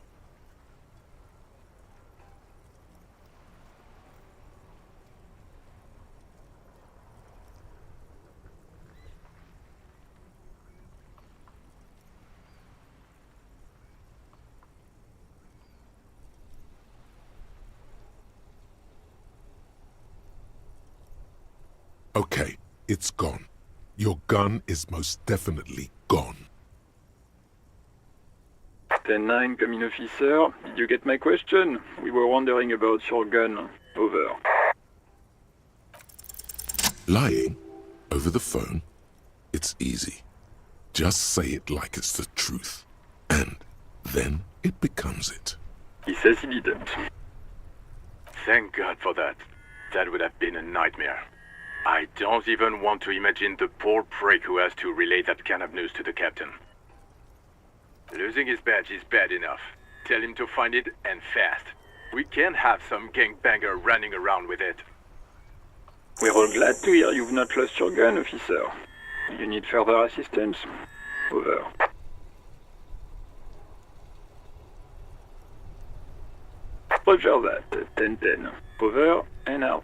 Okay, it's gone. Your gun is most definitely gone.
10-9, come in, officer. Did you get my question? We were wondering about your gun. Over.
Lying? Over the phone? It's easy. Just say it like it's the truth. And then it becomes it.
He says he didn't.
Thank God for that. That would have been a nightmare. I don't even want to imagine the poor prick who has to relay that kind of news to the captain. Losing his badge is bad enough. Tell him to find it, and fast. We can't have some gangbanger running around with it.
We're all glad to hear you've not lost your gun, officer. You need further assistance? Over. Roger that. 10-10. Over and out.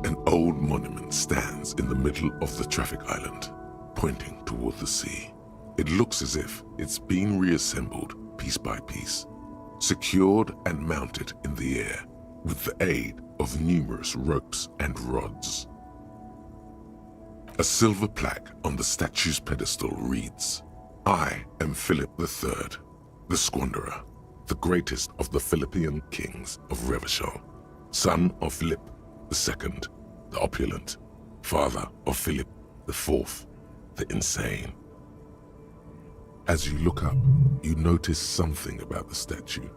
An old monument stands in the middle of the traffic island, pointing toward the sea. It looks as if it's been reassembled piece by piece, secured and mounted in the air with the aid of numerous ropes and rods. A silver plaque on the statue's pedestal reads, "I am Philip III, the Squanderer, the greatest of the Philippian kings of Revachol, son of Philip II, the opulent, father of Philip IV, the insane." As you look up, you notice something about the statue.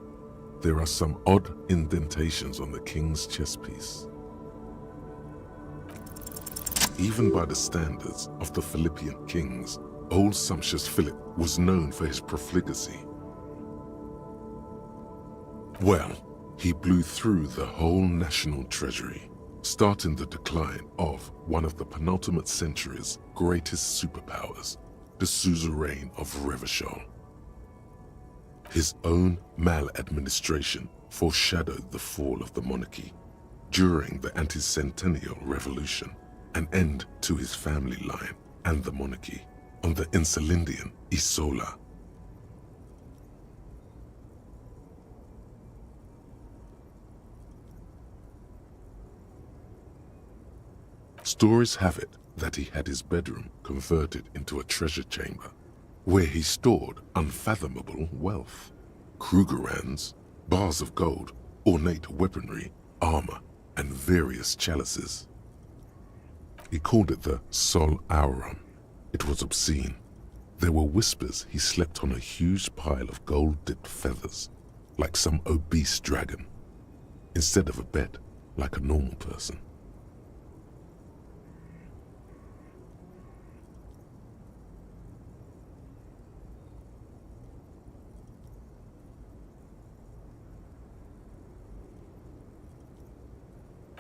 There are some odd indentations on the king's chestpiece. Even by the standards of the Philippian kings, old sumptuous Philip was known for his profligacy. Well, he blew through the whole national treasury, starting the decline of one of the penultimate century's greatest superpowers, the suzerain of Revachol. His own maladministration foreshadowed the fall of the monarchy during the anti-centennial revolution, an end to his family line and the monarchy on the Insulindian Isola. Stories have it that he had his bedroom converted into a treasure chamber, where he stored unfathomable wealth. Krugerrands, bars of gold, ornate weaponry, armor, and various chalices. He called it the Sol Aurum. It was obscene. There were whispers he slept on a huge pile of gold-dipped feathers, like some obese dragon, instead of a bed, like a normal person.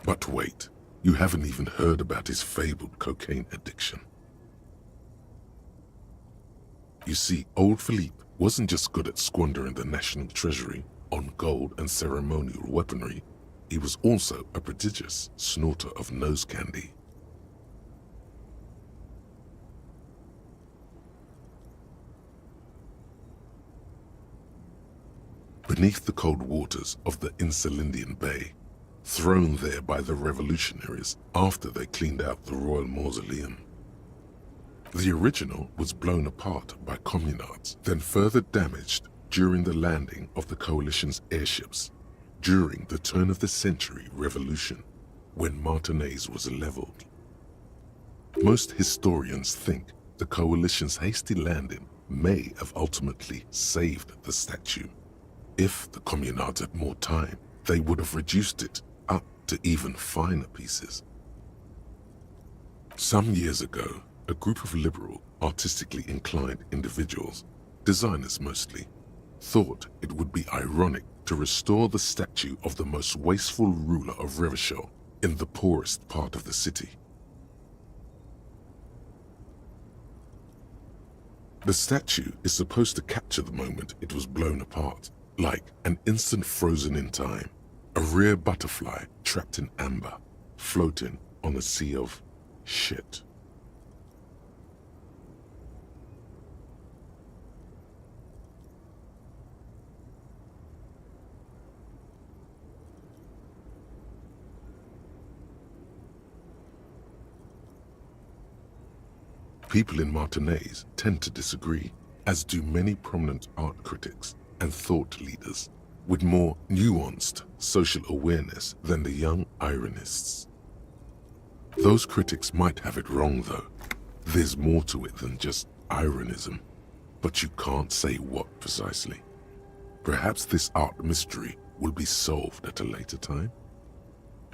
But wait, you haven't even heard about his fabled cocaine addiction. You see, old Philippe wasn't just good at squandering the national treasury on gold and ceremonial weaponry, he was also a prodigious snorter of nose candy. beneath the cold waters of the Insulindian Bay, thrown there by the revolutionaries after they cleaned out the royal mausoleum. The original was blown apart by communards, then further damaged during the landing of the coalition's airships during the turn-of-the-century revolution, when Martinez was leveled. Most historians think the coalition's hasty landing may have ultimately saved the statue. If the communards had more time, they would have reduced it up to even finer pieces. Some years ago, a group of liberal, artistically inclined individuals, designers mostly, thought it would be ironic to restore the statue of the most wasteful ruler of Revachol in the poorest part of the city. The statue is supposed to capture the moment it was blown apart, like an instant frozen in time, a rare butterfly trapped in amber, floating on a sea of shit. People in Martinez tend to disagree, as do many prominent art critics and thought leaders with more nuanced social awareness than the young ironists. Those critics might have it wrong, though. There's more to it than just ironism, but you can't say what precisely. Perhaps this art mystery will be solved at a later time.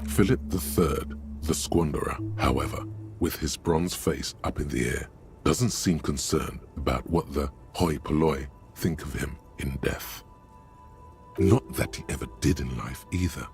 Philip III, the squanderer, however, with his bronze face up in the air, doesn't seem concerned about what the hoi polloi think of him in death. Not that he ever did in life either.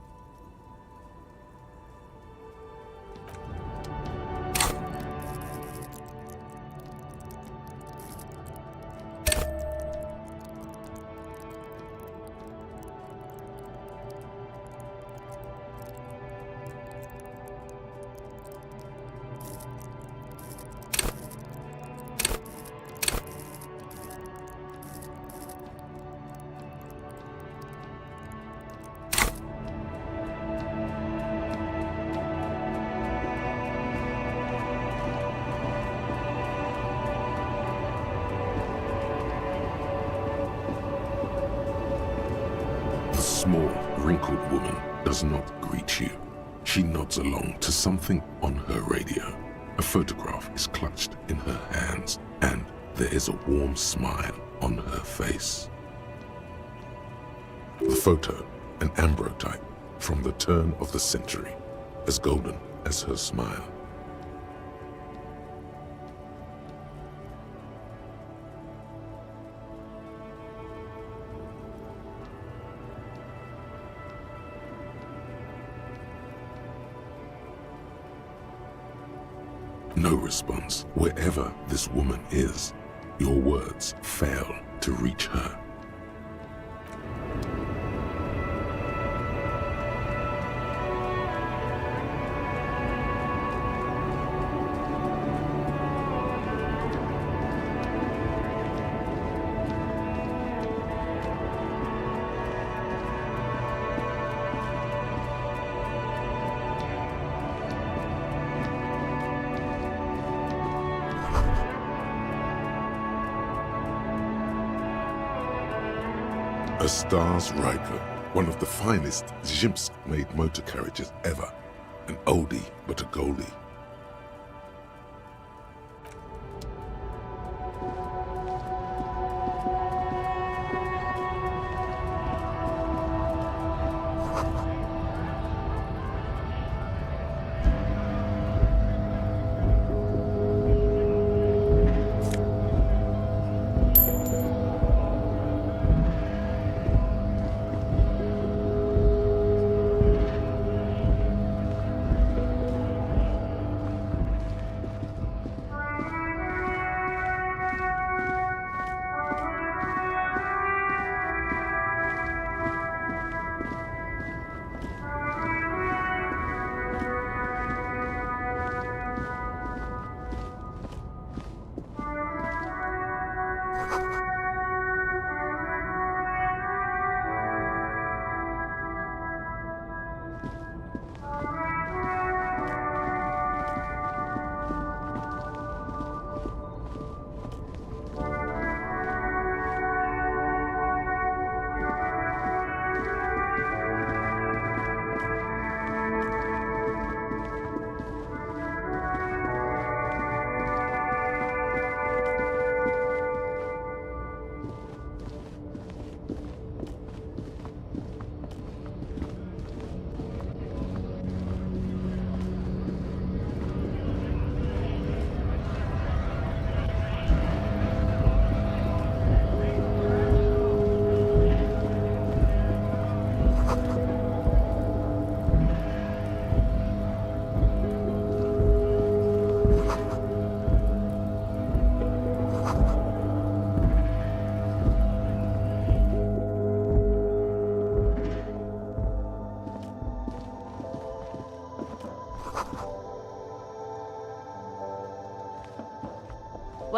The small, wrinkled woman does not greet you. She nods along to something on her radio. A photograph is clutched in her hands, and there is a warm smile on her face. The photo, an ambrotype from the turn of the century, as golden as her smile. No response. Wherever this woman is, your words fail to reach her. A Stars Riker, one of the finest Zhimsk-made motor carriages ever. An oldie but a goldie.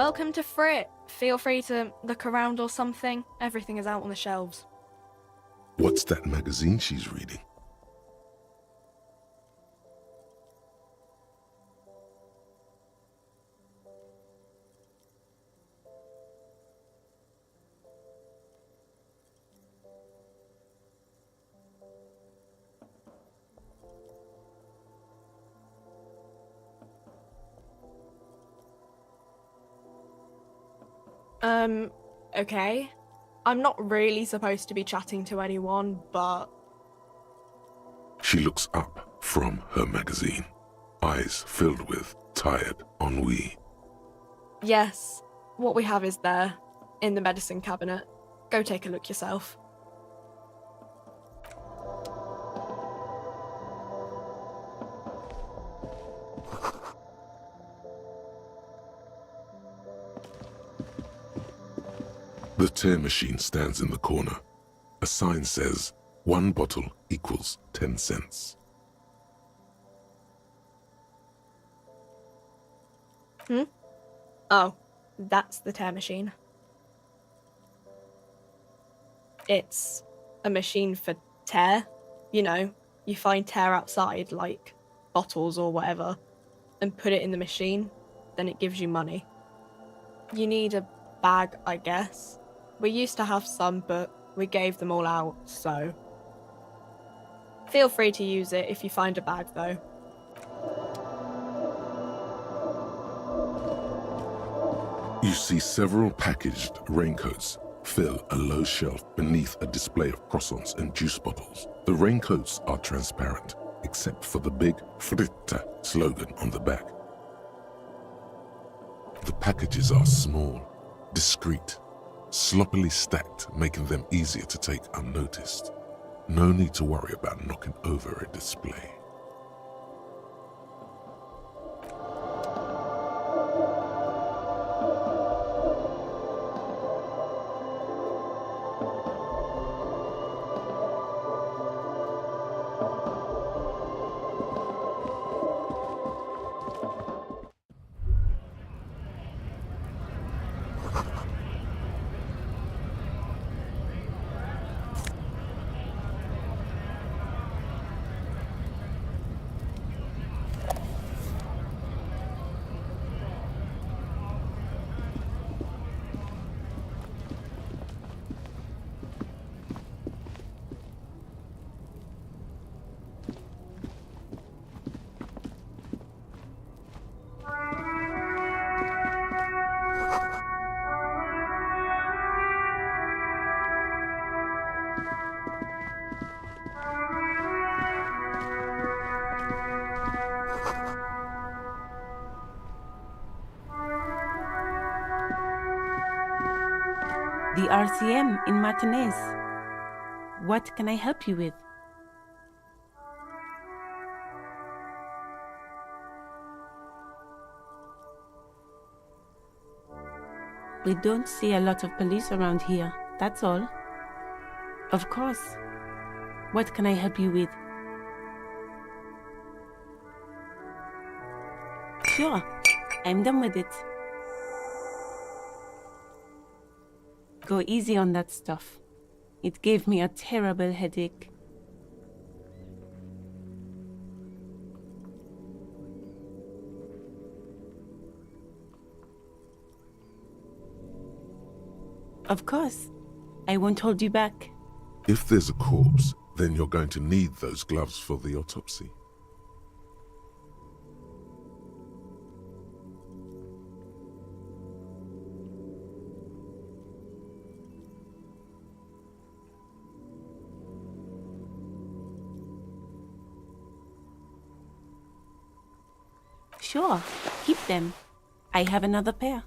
Welcome to Frit. Feel free to look around or something. Everything is out on the shelves.
What's that magazine she's reading?
Okay. I'm not really supposed to be chatting to anyone, but...
She looks up from her magazine, eyes filled with tired ennui.
Yes, what we have is there, in the medicine cabinet. Go take a look yourself.
The tear machine stands in the corner. A sign says, 1 bottle equals 10 cents.
Oh, that's the tear machine. It's a machine for tear. You know, you find tear outside, like bottles or whatever, and put it in the machine, then it gives you money. You need a bag, I guess. We used to have some, but we gave them all out, so... Feel free to use it if you find a bag, though.
You see several packaged raincoats fill a low shelf beneath a display of croissants and juice bottles. The raincoats are transparent, except for the big Fritta slogan on the back. The packages are small, discreet, sloppily stacked, making them easier to take unnoticed. No need to worry about knocking over a display.
The RCM in Martinez. What can I help you with? We don't see a lot of police around here, that's all. Of course. What can I help you with? Sure, I'm done with it. Go easy on that stuff. It gave me a terrible headache. Of course. I won't hold you back.
If there's a corpse, then you're going to need those gloves for the autopsy.
Sure, keep them. I have another pair.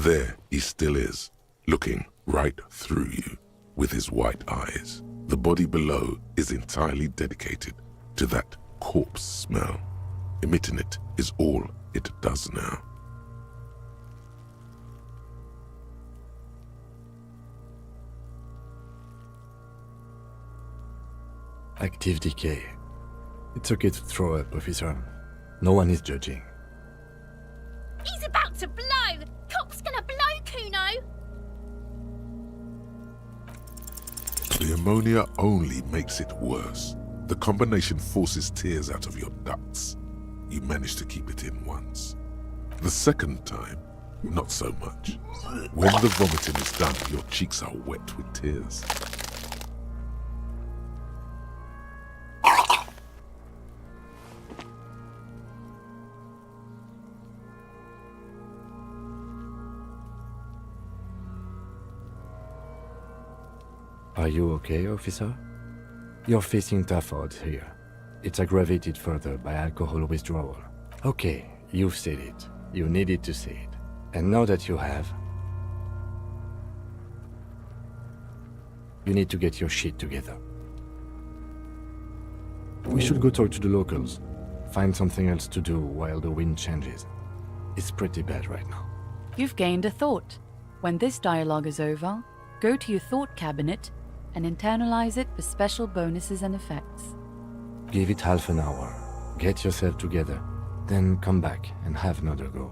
There he still is, looking right through you with his white eyes. The body below is entirely dedicated to that corpse smell. Emitting it is all it does now.
Active decay. It's okay to throw up, officer. No one is judging.
He's about to blow! Cop's gonna blow, Kuno!
The ammonia only makes it worse. The combination forces tears out of your ducts. You manage to keep it in once. The second time, not so much. When the vomiting is done, your cheeks are wet with tears.
Are you okay, officer? You're facing tough odds here. It's aggravated further by alcohol withdrawal. Okay, you've said it. You needed to say it. And now that you have, you need to get your shit together. We should go talk to the locals. Find something else to do while the wind changes. It's pretty bad right now.
You've gained a thought. When this dialogue is over, go to your thought cabinet and internalize it for special bonuses and effects.
Give it half an hour. Get yourself together. Then come back and have another go.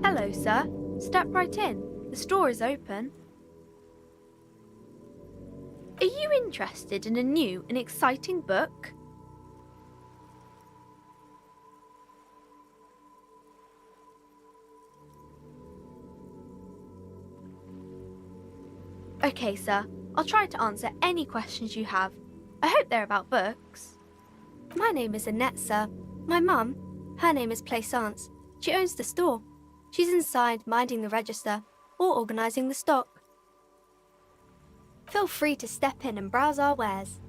Hello, sir. Step right in. The store is open. Are you interested in a new and exciting book? Okay, sir. I'll try to answer any questions you have. I hope they're about books. My name is Annette, sir. My mum, her name is Plaisance. She owns the store. She's inside minding the register. or organising the stock. Feel free to step in and browse our wares.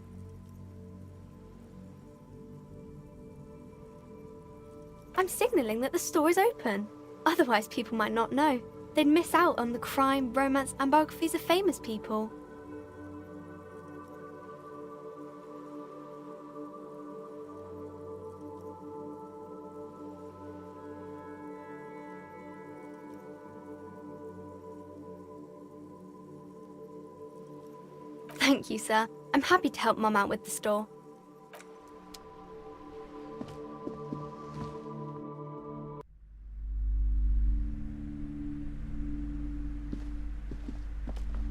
I'm signalling that the store is open. Otherwise, people might not know. They'd miss out on the crime, romance, and biographies of famous people. Thank you, sir. I'm happy to help Mum out with the store.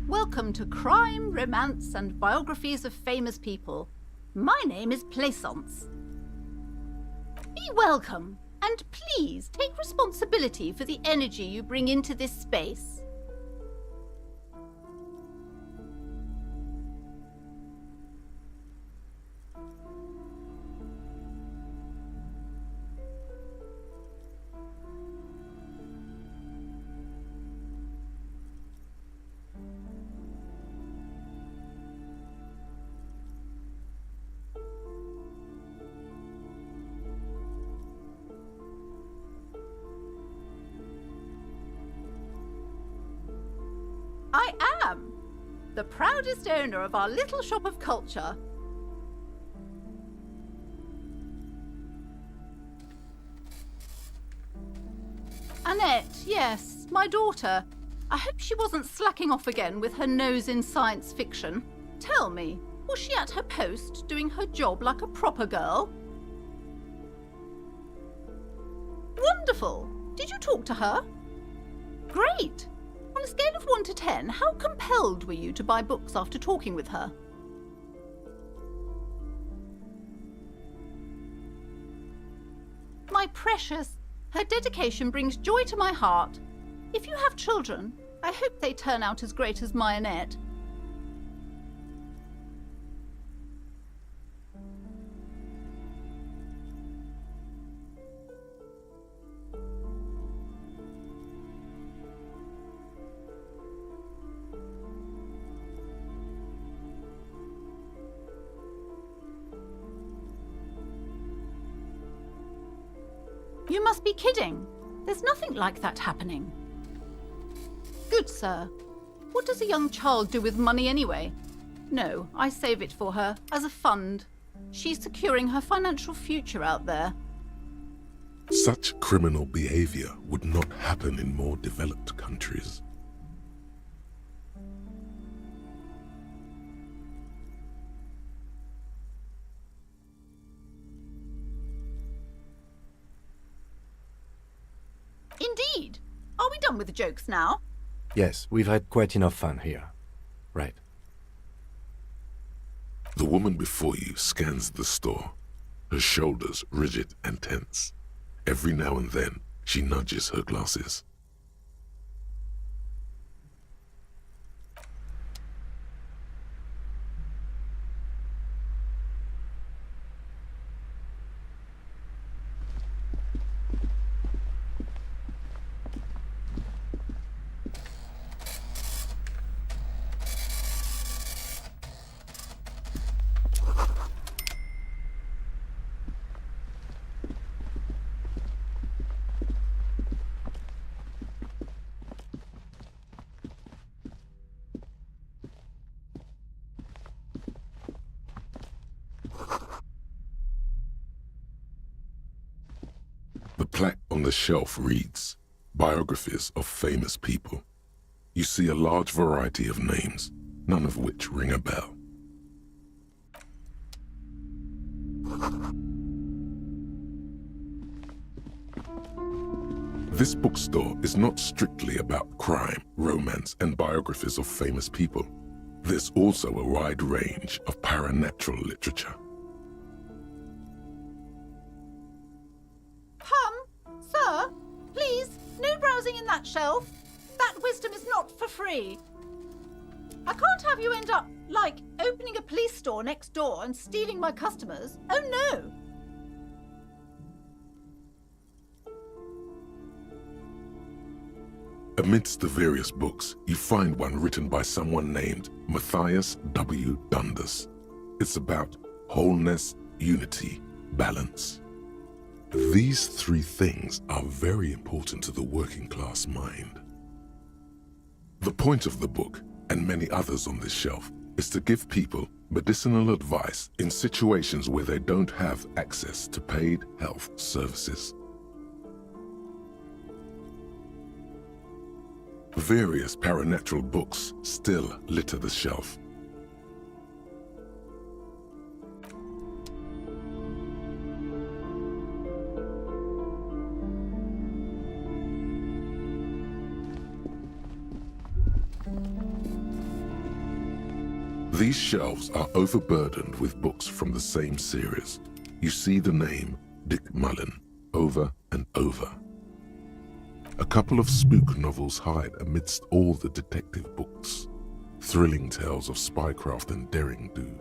Welcome to Crime, Romance, and Biographies of Famous People. My name is Plaisance. Be welcome, and please take responsibility for the energy you bring into this space. I am the proudest owner of our little shop of culture. Annette, yes, my daughter. I hope she wasn't slacking off again with her nose in science fiction. Tell me, was she at her post doing her job like a proper girl? Wonderful! Did you talk to her? Great! On a scale of 1 to 10, how compelled were you to buy books after talking with her? My precious, her dedication brings joy to my heart. If you have children, I hope they turn out as great as my Annette. You must be kidding. There's nothing like that happening. Good sir. What does a young child do with money anyway? No, I save it for her, as a fund. She's securing her financial future out there.
Such criminal behavior would not happen in more developed countries.
Indeed. Are we done with the jokes now?
Yes, we've had quite enough fun here. Right.
The woman before you scans the store, her shoulders rigid and tense. Every now and then, she nudges her glasses. The plaque on the shelf reads, Biographies of Famous People. You see a large variety of names, none of which ring a bell. This bookstore is not strictly about crime, romance, and biographies of famous people. There's also a wide range of paranatural literature.
Sir, please, no browsing in that shelf. That wisdom is not for free. I can't have you end up, like, opening a police store next door and stealing my customers. Oh no!
Amidst the various books, you find one written by someone named Matthias W. Dundas. It's about wholeness, unity, balance. These three things are very important to the working class mind. The point of the book, and many others on this shelf, is to give people medicinal advice in situations where they don't have access to paid health services. Various paranatural books still litter the shelf. These shelves are overburdened with books from the same series. You see the name Dick Mullen over and over. A couple of spook novels hide amidst all the detective books. Thrilling tales of spycraft and daring-do.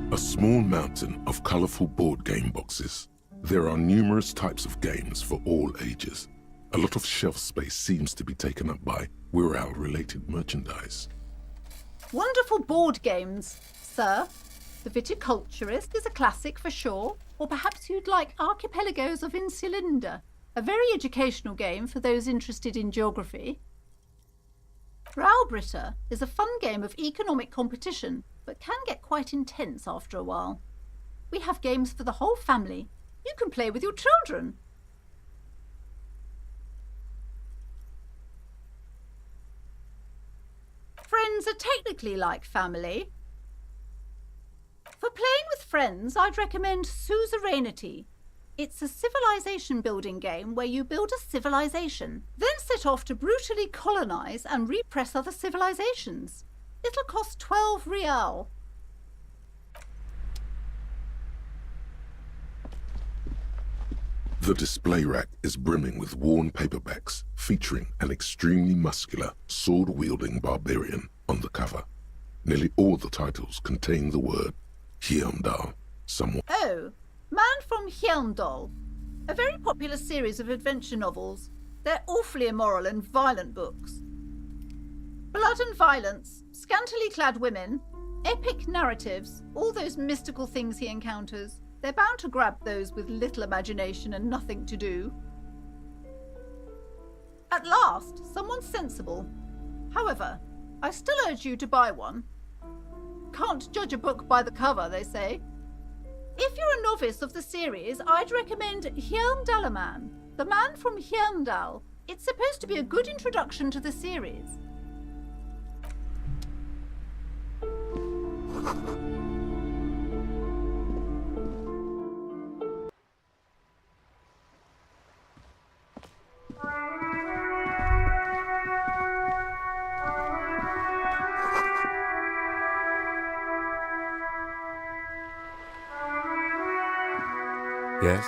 A small mountain of colorful board game boxes. There are numerous types of games for all ages. A lot of shelf space seems to be taken up by Wirral-related merchandise.
Wonderful board games, sir. The Viticulturist is a classic for sure. Or perhaps you'd like Archipelagos of Insulinda, a very educational game for those interested in geography. Browbritter is a fun game of economic competition, but can get quite intense after a while. We have games for the whole family. You can play with your children. Friends are technically like family. For playing with friends, I'd recommend Suzerainty. It's a civilization building game where you build a civilization, then set off to brutally colonize and repress other civilizations. It'll cost 12 rial.
The display rack is brimming with worn paperbacks featuring an extremely muscular, sword-wielding barbarian on the cover. Nearly all the titles contain the word Heimdall, someone.
Oh, Man from Heimdall. A very popular series of adventure novels. They're awfully immoral and violent books. Blood and violence, scantily clad women, epic narratives, all those mystical things he encounters. They're bound to grab those with little imagination and nothing to do. At last, someone sensible. However, I still urge you to buy one. Can't judge a book by the cover, they say. If you're a novice of the series, I'd recommend Heimdallaman, the man from Heimdall. It's supposed to be a good introduction to the series.
Yes?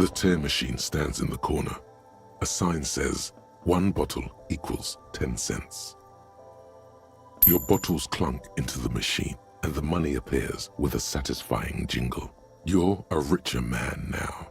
The tear machine stands in the corner. A sign says, 1 bottle equals 10 cents. Your bottles clunk into the machine, and the money appears with a satisfying jingle. You're a richer man now.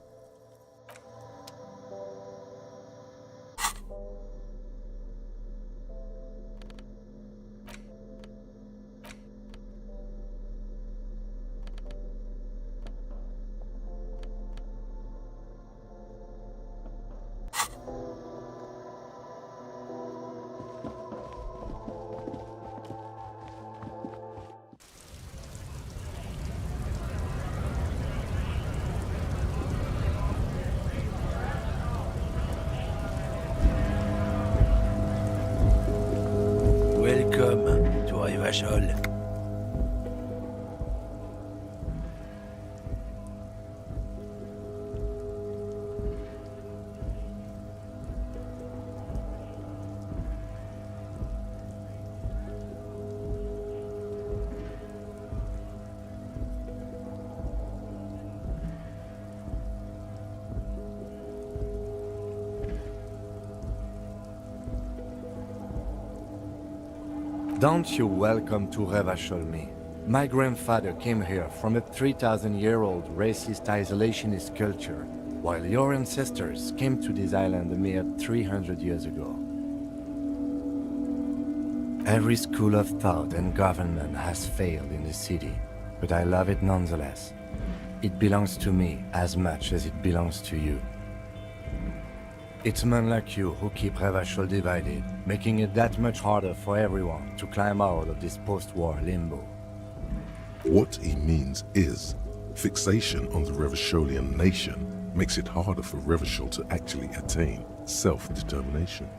Welcome to Revachol.
Don't you welcome to Revachol me. My grandfather came here from a 3,000-year-old racist isolationist culture, while your ancestors came to this island a mere 300 years ago. Every school of thought and government has failed in the city, but I love it nonetheless. It belongs to me as much as it belongs to you. It's men like you who keep Revachol divided, making it that much harder for everyone to climb out of this post-war limbo.
What he means is, fixation on the Revacholian nation makes it harder for Revachol to actually attain self-determination.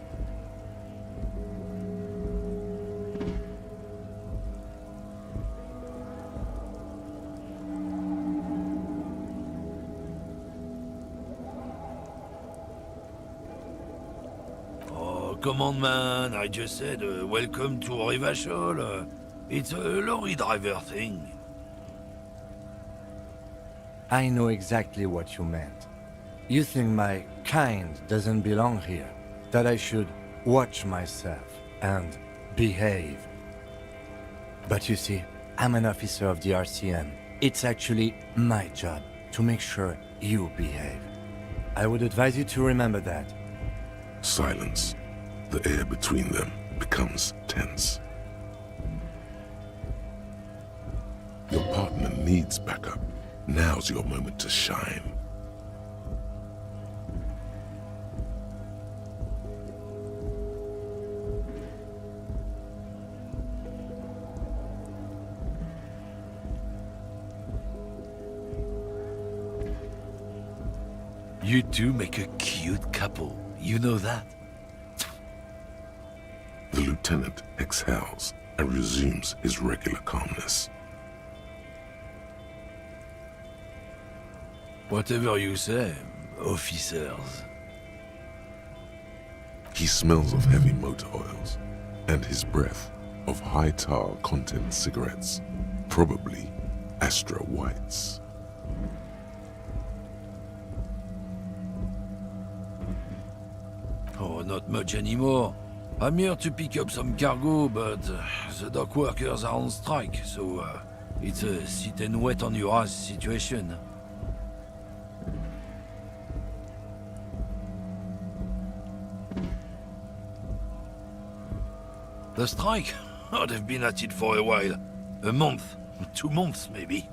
Come on, man, I just said welcome to Revachol. It's a lorry driver thing.
I know exactly what you meant. You think my kind doesn't belong here, that I should watch myself and behave. But you see, I'm an officer of the RCM. It's actually my job to make sure you behave. I would advise you to remember that.
Silence. The air between them becomes tense. Your partner needs backup. Now's your moment to shine.
You two make a cute couple, you know that?
The lieutenant exhales and resumes his regular calmness.
Whatever you say, officers.
He smells of heavy motor oils and his breath of high tar content cigarettes, probably Astra Whites.
Oh, not much anymore. I'm here to pick up some cargo, but the dock workers are on strike, so it's a sit and wait on your ass situation. The strike? Oh, they've been at it for a while. A month, 2 months maybe.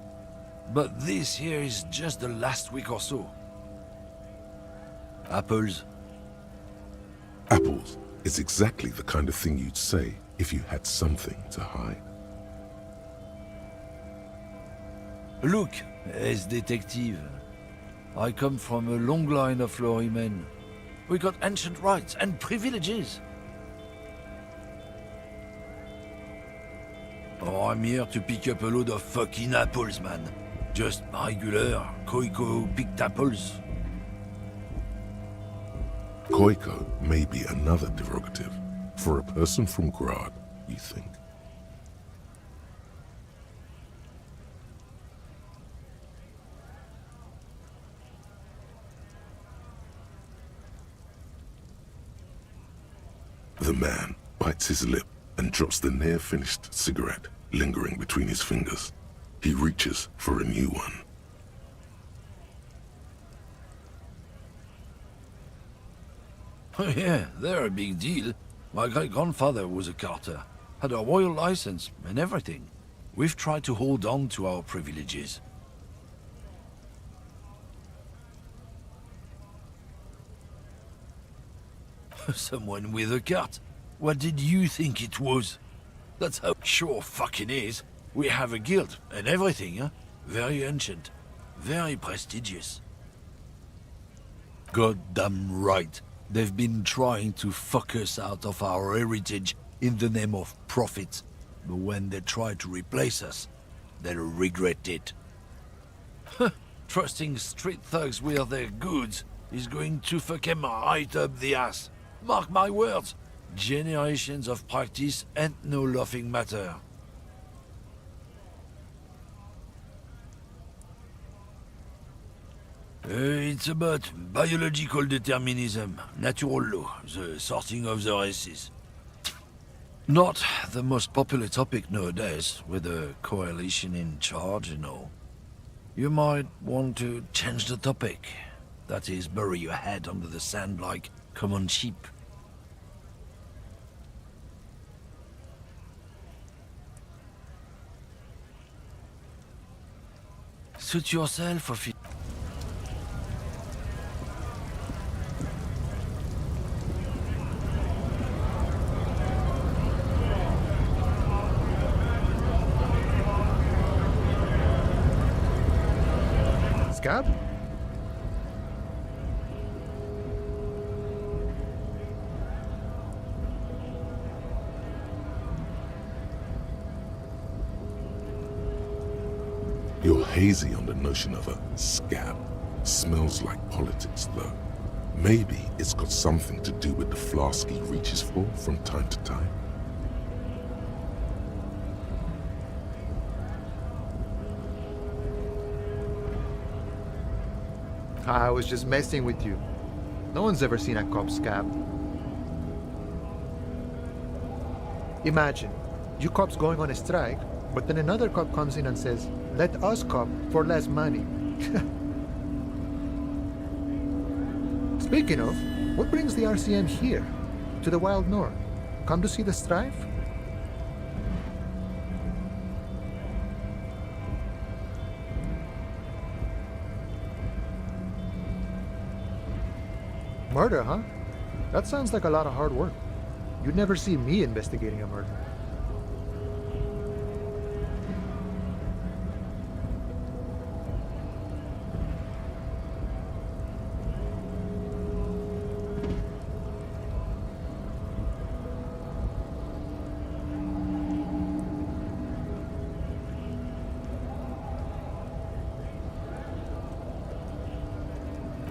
But this here is just the last week or so. Apples.
Apples is exactly the kind of thing you'd say if you had something to hide.
Look, as detective, I come from a long line of lorrymen. We got ancient rights and privileges. Oh, I'm here to pick up a load of fucking apples, man. Just regular, Koiko-picked apples.
Koiko may be another derogative for a person from Grad, you think. The man bites his lip and drops the near-finished cigarette lingering between his fingers. He reaches for a new one.
Oh yeah, they're a big deal. My great-grandfather was a carter, had a royal license and everything. We've tried to hold on to our privileges. Someone with a cart? What did you think it was? That's how sure fucking is. We have a guild and everything, huh? Very ancient, very prestigious. Goddamn right. They've been trying to fuck us out of our heritage in the name of profit. But when they try to replace us, they'll regret it. Trusting street thugs with their goods is going to fuck them right up the ass. Mark my words, generations of practice ain't no laughing matter. It's about biological determinism, natural law, the sorting of the races. Not the most popular topic nowadays, with the coalition in charge and all. You might want to change the topic. That is, bury your head under the sand like common sheep. Suit yourself or
Scab?
You're hazy on the notion of a scab. Smells like politics, though. Maybe it's got something to do with the flask he reaches for from time to time.
I was just messing with you. No one's ever seen a cop scab. Imagine, you cops going on a strike, but then another cop comes in and says, "Let us cop for less money." Speaking of, what brings the RCM here, to the Wild North? Come to see the strife? Murder, huh? That sounds like a lot of hard work. You'd never see me investigating a murder.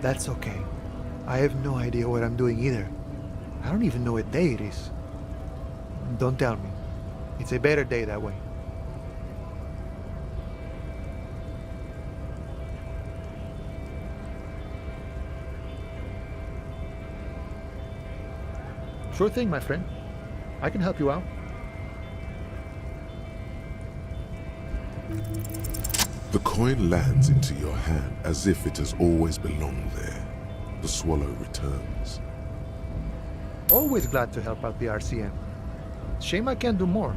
That's okay. I have no idea what I'm doing either. I don't even know what day it is. Don't tell me. It's a better day that way. Sure thing, my friend. I can help you out.
The coin lands into your hand as if it has always belonged there. The swallow returns.
Always glad to help out the RCM. Shame I can't do more.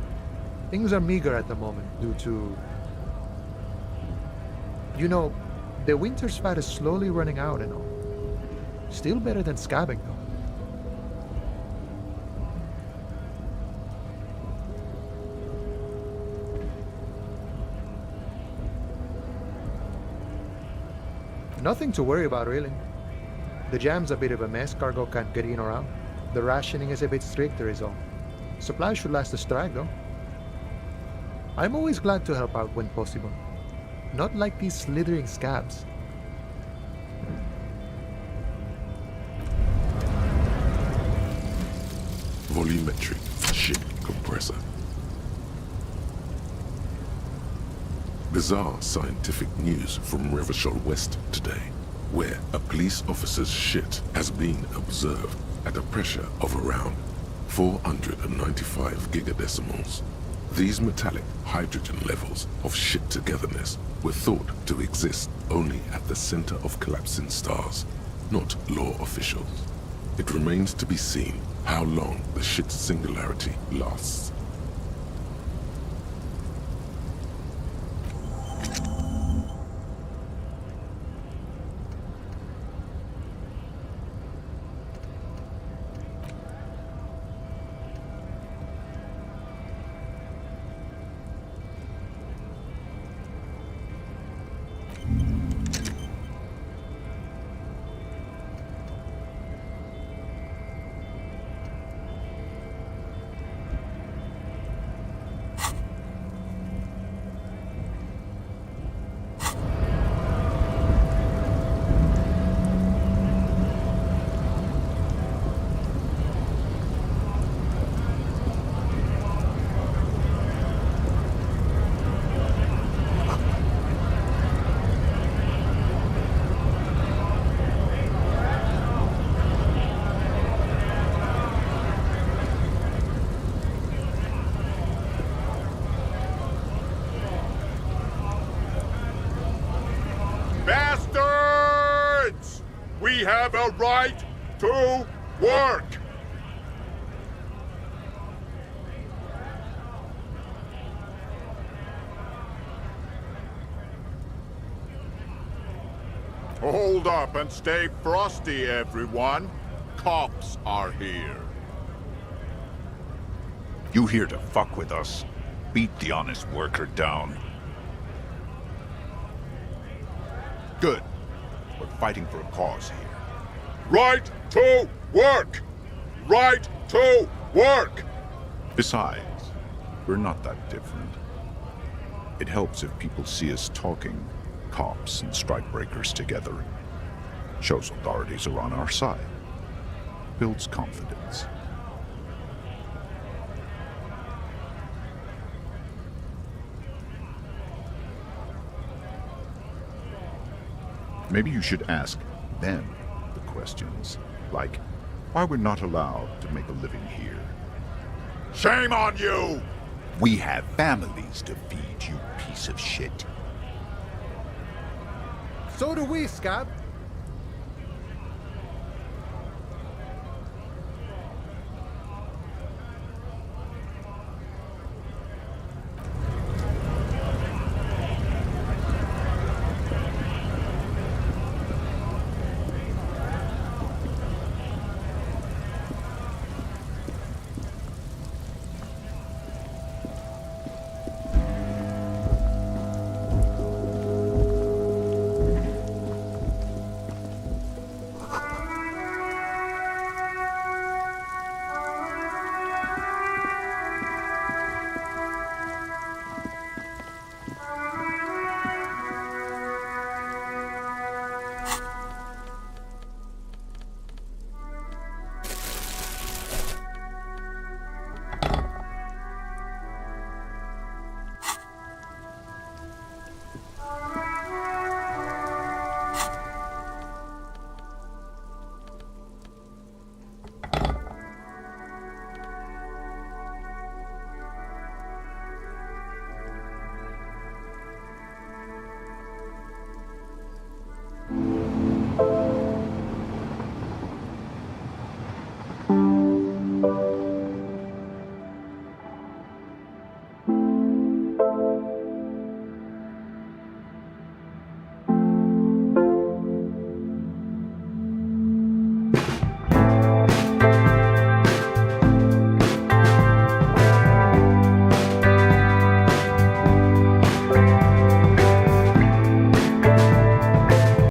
Things are meager at the moment due to... You know, the winter's fat is slowly running out and all. Still better than scabbing though. Nothing to worry about, really. The jam's a bit of a mess, cargo can't get in or out. The rationing is a bit stricter is all. Supplies should last the strike, though. I'm always glad to help out when possible. Not like these slithering scabs.
Volumetric ship compressor. Bizarre scientific news from Revachol West today, where a police officer's shit has been observed at a pressure of around 495 gigadecimals. These metallic hydrogen levels of shit togetherness were thought to exist only at the center of collapsing stars, not law officials. It remains to be seen how long the shit singularity lasts.
Bastards! We have a right to work! Hold up and stay frosty, everyone. Cops are here.
You here to fuck with us? Beat the honest worker down. Good. We're fighting for a cause here.
Right to work! Right to work!
Besides, we're not that different. It helps if people see us talking, cops and strikebreakers together. Shows authorities are on our side. Builds confidence. Maybe you should ask them the questions, like why we're not allowed to make a living here.
Shame on you!
We have families to feed, you piece of shit.
So do we, Scab.